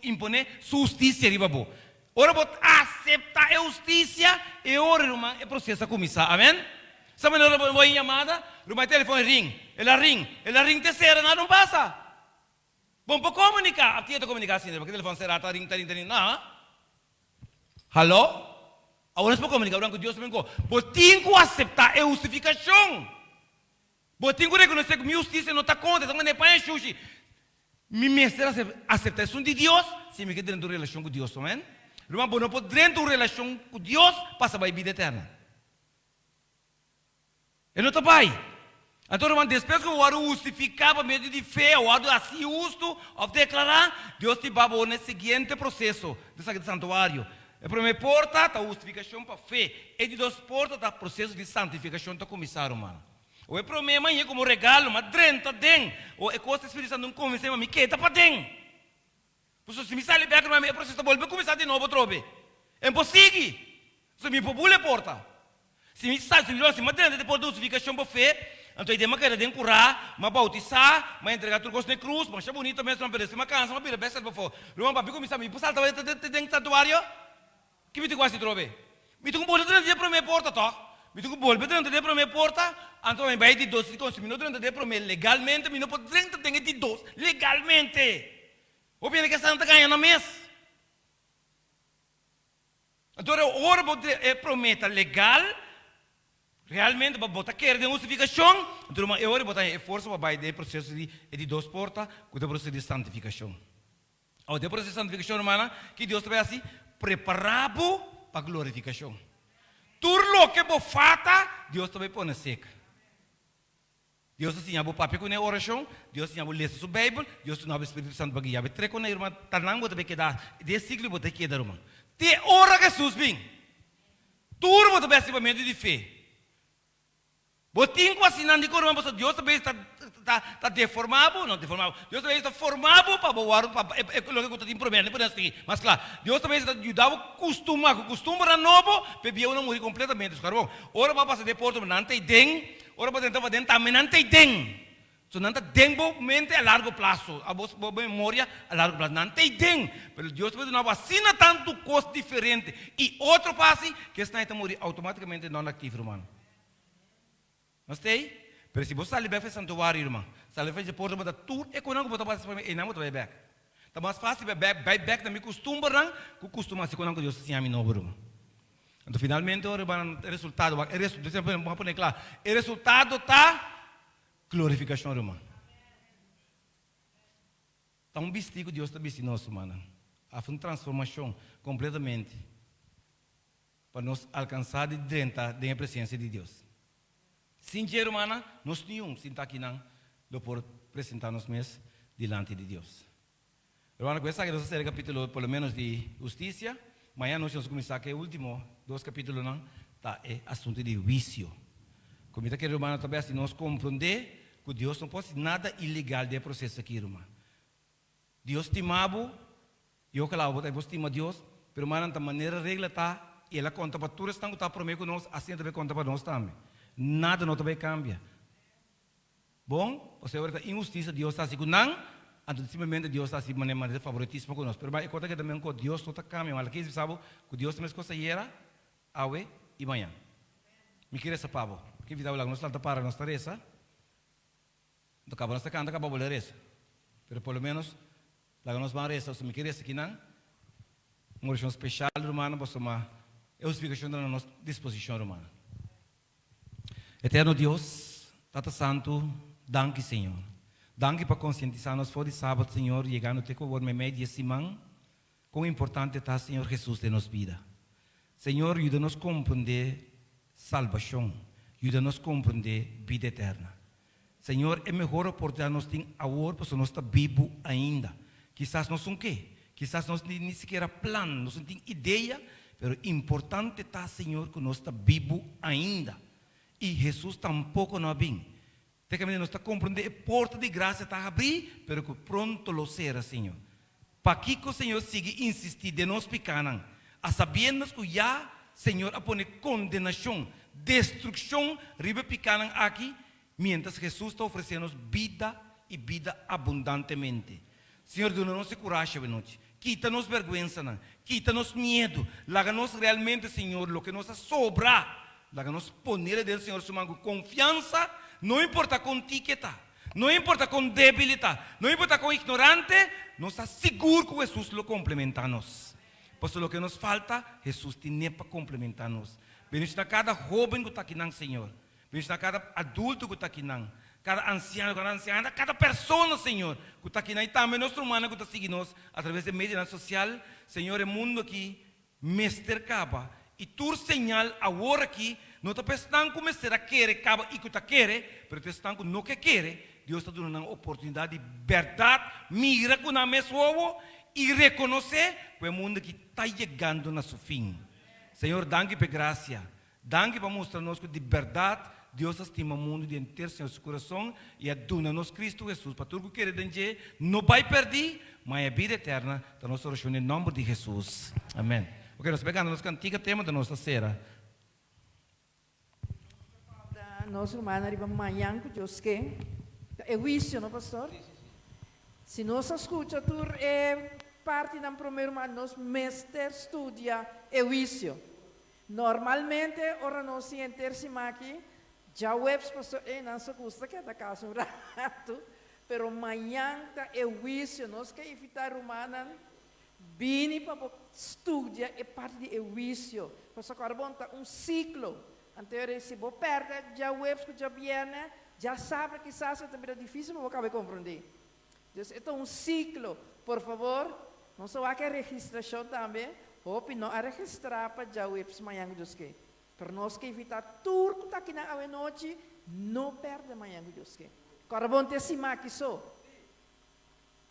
G: impõe justiça em riba. Ora eu aceitar a justiça, e ora, irmão, é processo a começar. Amém? Sabe, eu vou em chamada, o telefone ring, ela ring terceira, nada não passa. Bom, para comunicar, aqui é para comunicar assim, porque o telefone será, tá ring, não. Alô? Agora nós podemos comunicar com Deus também. Você tem que aceitar a justificação. Você tem que reconhecer que minha justiça não está contra. Então, não é para enxugar. Me mestre aceitação de Deus, se me quer dentro da relação com Deus, amém? Irmão, não pode dentro da relação com Deus, passa para a vida eterna. Ele não está pai. Então, irmão, depois que eu vou justificar para meio de fé, eu vou assim justo, ao declarar, Deus te vai no seguinte processo de santuário. A primeira porta está a justificação para a fé. E de duas portas está o processo de santificação para começar, irmão. O problema é como regalo, mas dentro tem. O coisa do Espírito Santo não convence, mas me queda para dentro. Por isso, se me sai bem, o processo está voltando a começar de novo, trobe. É impossível. Se me popula a porta. Se me sai, se me lança, mas dentro depois da justificação para a fé, então a ideia é que curar, mas bautizar, mas entregar tudo coisa na cruz, mas é bonito mesmo, não parece, mas cansa, mas vira bem, para fora. Irmão, para começar, me puxar, dentro do santuário. Que me quase trobe. Me tu boleh dentro da primeira porta, tá? Me tu boleh dentro da primeira porta, então me vai de 12 minutos dentro da primeira legalmente, me não pode dentro de 12 legalmente. O bem que Santa ganha na mês. Então a hora é prometa legal, realmente para botar querer de justificação, então a hora botar esforço para vai de processo de 12 portas, com o processo de santificação. O processo de santificação, irmã, que Deus vai assim preparado para a glorificação. Tudo que você faz, Deus também põe na seca. Deus ensina o papel com a oração, Deus ensina a ler a Bíblia, Deus ensina o Espírito Santo para guiar. Três com a irmã, tanang você vai quedar, desse ciclo você queda, irmã. Te ora que Jesus vem. Tudo você vai ser medo de fé. Você tem que assinar de corpo, mas Deus também está deformado, não deformado. Deus também está formado para boar, é o que eu estou prometendo, não podemos seguir. Mas claro, Deus também está ajudando a acostumar, o costume era novo, para eu não morrer completamente. Ora para passar depois, não tem den, ora para tentar dentro, também não tem den. So não tem mente a largo prazo, a boa memória a largo prazo, não tem den. Mas Deus também não assina tanto coisa diferente. E outro passo, que está a morrer automaticamente não ativo, irmão. Gostei? Pero se você sabe fazer santuário, irmão, sabe fazer porta, botar tudo, é quando você passa para mim, e não você vai back. Tá mais fácil vai back, também costuma não, que costuma se quando Deus se chama novo, irmão. Então finalmente o resultado, o resultado tá glorificação, irmão. Tá vestido Deus está vestindo nosso, irmão. Há uma transformação completamente para nós alcançar de dentro da presença de Deus. Sincero, irmã, nós tínhamos que estar aqui não por apresentar-nos mesmos diante de Deus. Irmã, com essa que nós vamos capítulo, pelo menos, de justiça, amanhã nós vamos começar que o último 2 capítulos, não, tá, é assunto de juízo. Como está aqui, irmã, também assim, nós compreender que Deus não pode nada ilegal de processo aqui, irmã. Deus estimava, eu claro, você estima Deus, mas, irmã, da maneira regra está, e ela conta para todos que estão prometendo nós, assim também conta para nós também. Nada não também cambia. Bom, você vai ver injustiça, Deus está assim, não, Então, simplesmente Deus está assim, de favoritismo conosco. Mas eu conto que também com Deus não está caminhando. Mas aqui, sabe, que Deus também coisa era, awe e manhã. Me queria essa pavo. Que vida lá, nós lá para nossa reza. Do cabo nós canta, acaba a reza. Pero pelo menos, lá nós vamos reza, se me queria essa aqui não. Uma oração especial romana, para uma explicação da nossa disposição romana. Eterno Deus, Tata Santo, danke Senhor. Danke para conscientizar-nos fora de sábado, Senhor, chegando até com o meio de semana, quão importante está, Senhor Jesus, de nossa vida. Senhor, ajuda-nos a compreender salvação, ajuda-nos a compreender vida eterna. Senhor, é melhor oportunidade nós temos agora, porque nós estamos vivos ainda. Quizás nós não quê? Quizás nós nem sequer plano, nós não temos ideia, mas importante está, Senhor, que nós estamos vivos ainda. E Jesus tampouco não vem. Tem que nós está compreendendo, a porta de graça está a abrir, mas que pronto lo será, Senhor. Para que o Senhor siga insistir de nós pecados, a sabiendas que já, Senhor, a pôr condenação, destruição, riba pecados aqui, mientras Jesus está oferecendo vida e vida abundantemente. Senhor, dá-nos coragem, noite. Quita-nos vergonha, quita-nos medo, laga-nos realmente, Senhor, o que nos sobra, laga-nos poner dele, Senhor, sua confiança. Não importa com etiqueta, não importa com debilidade, não importa com ignorante, nós estamos seguros que Jesus lo complementa a nós. Por isso, o que nos falta, Jesus tem para complementar nós. Bendice a cada jovem que está aqui, Senhor. Bendice a cada adulto que está aqui, cada anciano, cada anciana, cada pessoa, Senhor, que está aqui, e também nosso humano que está seguindo nós através da mídia social. Senhor, o mundo aqui, mestre caba, e tu señal agora aqui, não está pensando como será querer, caba e que está querer, mas está pensando no que querer. Deus está dando uma oportunidade de verdade, mira com a mesma ovo e reconhecer que o mundo que está chegando no seu fim. Senhor, danke por graça, danke para mostrar-nos que de verdade Deus estima o mundo de inteiro em seu coração e aduna-nos Cristo Jesus. Para tudo que querer dizer, não vai perder, mas a vida eterna, da nossa oração em nome de Jesus. Amém. Ok, nós pegamos nosso antigo tema da nossa cera.
D: Nós irmãos arriba amanhã que Deus quer. É juízo, não, pastor? Se nós escuta tur é parte da primeira irmã, nós mestre estudia é juízo. Normalmente, ora nós entendemos aqui, já o webs pastor, não se custa que é da casa um rato, pero amanhã é juízo, nós que evitar humana. Bini para estudar é parte de juízo. Pastor Carbon está ciclo. Anterior, se você perde, já o web que já viene, já sabe que quizás é também difícil, mas você vai compreender. Então, ciclo. Por favor, não só há que registração também, hope não a registrar para já o web amanhã Deus quer. Para nós que evitar tudo que está aqui na noite, não perde amanhã Deus quer. Carbon te cima aqui só.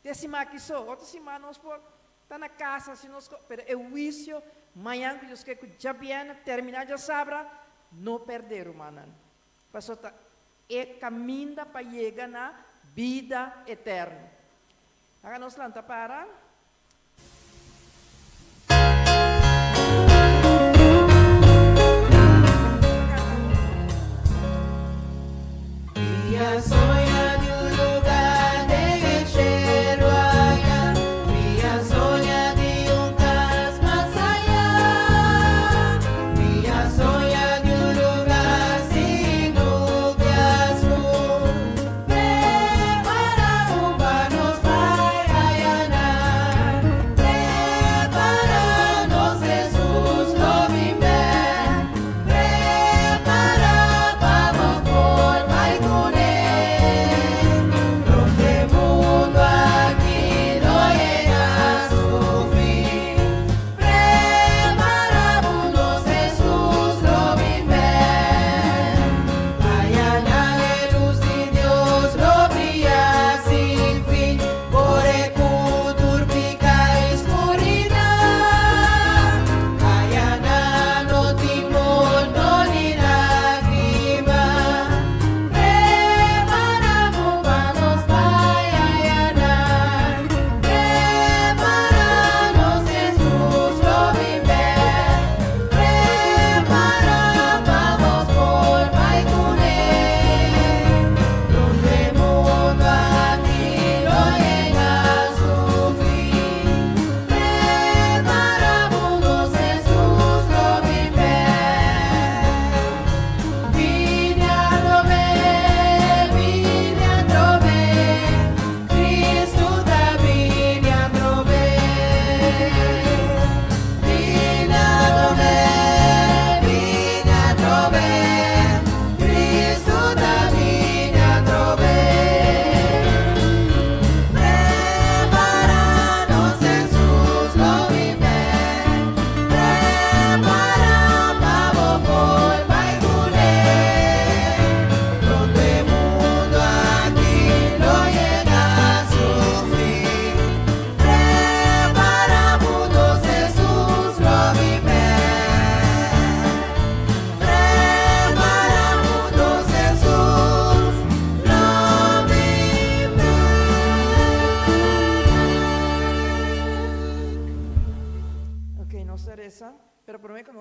D: Te cima aqui só. Outra cima nós por está na casa, se nós, pero é juízo, amanhã Deus quer que já viene, terminar já sabra, não perder, humana. Pastor, é caminho para chegar na vida eterna. Agora nós lanta para.
C: Minha sonha de lugar de cheiro allá, minha sonha de casa mais allá, minha sonha de lugar sem dúvidas, preparado para nos vai allá.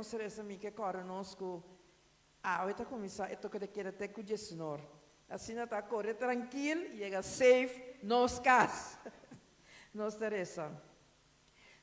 D: nós seremos a que corre nós com a outra começar e toca de que até com o Senhor. Assim está corre tranquilo, chega safe, nos casa. Nós Teresa.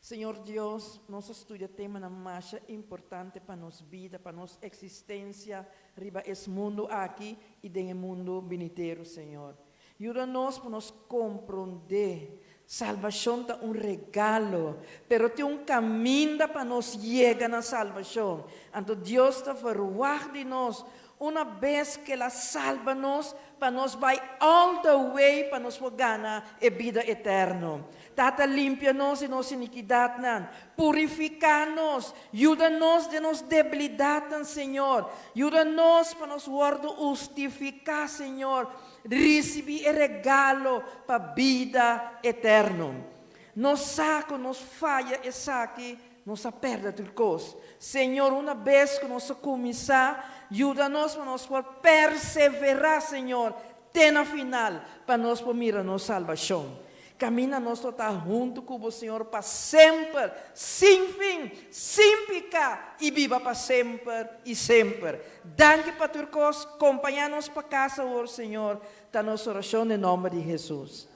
D: Senhor Deus, nosso estudo tema na marcha importante para nossa vida, para nossa existência, riba esse mundo aqui e dentro mundo viniteiro, Senhor. Ajuda-nos para nos compreender. Salvação é regalo, pero tem caminho para nos chegar na salvação. Então Deus está verwacht de nós, uma vez que ela salva nos, para nos vai all the way, para nos ganhar a vida eterna. Tata limpia-nos e nossa iniquidade, purifica-nos, ajuda-nos de nos debilidade, Senhor. Ajuda-nos para nos justificar, Senhor. Receber o regalo para a vida eterna. Nos saco, nos falha e saque, nos perde tudo coisa. Senhor, uma vez que nós começar, ajuda-nos para nós perseverar, Senhor, até na final, para nós mirar nossa salvação. Camina nós total junto com o Senhor para sempre, sem fim, sem picar, e viva para sempre e sempre. Danke para tu acompanhar-nos para casa, Senhor, da nossa oração em nome de Jesus.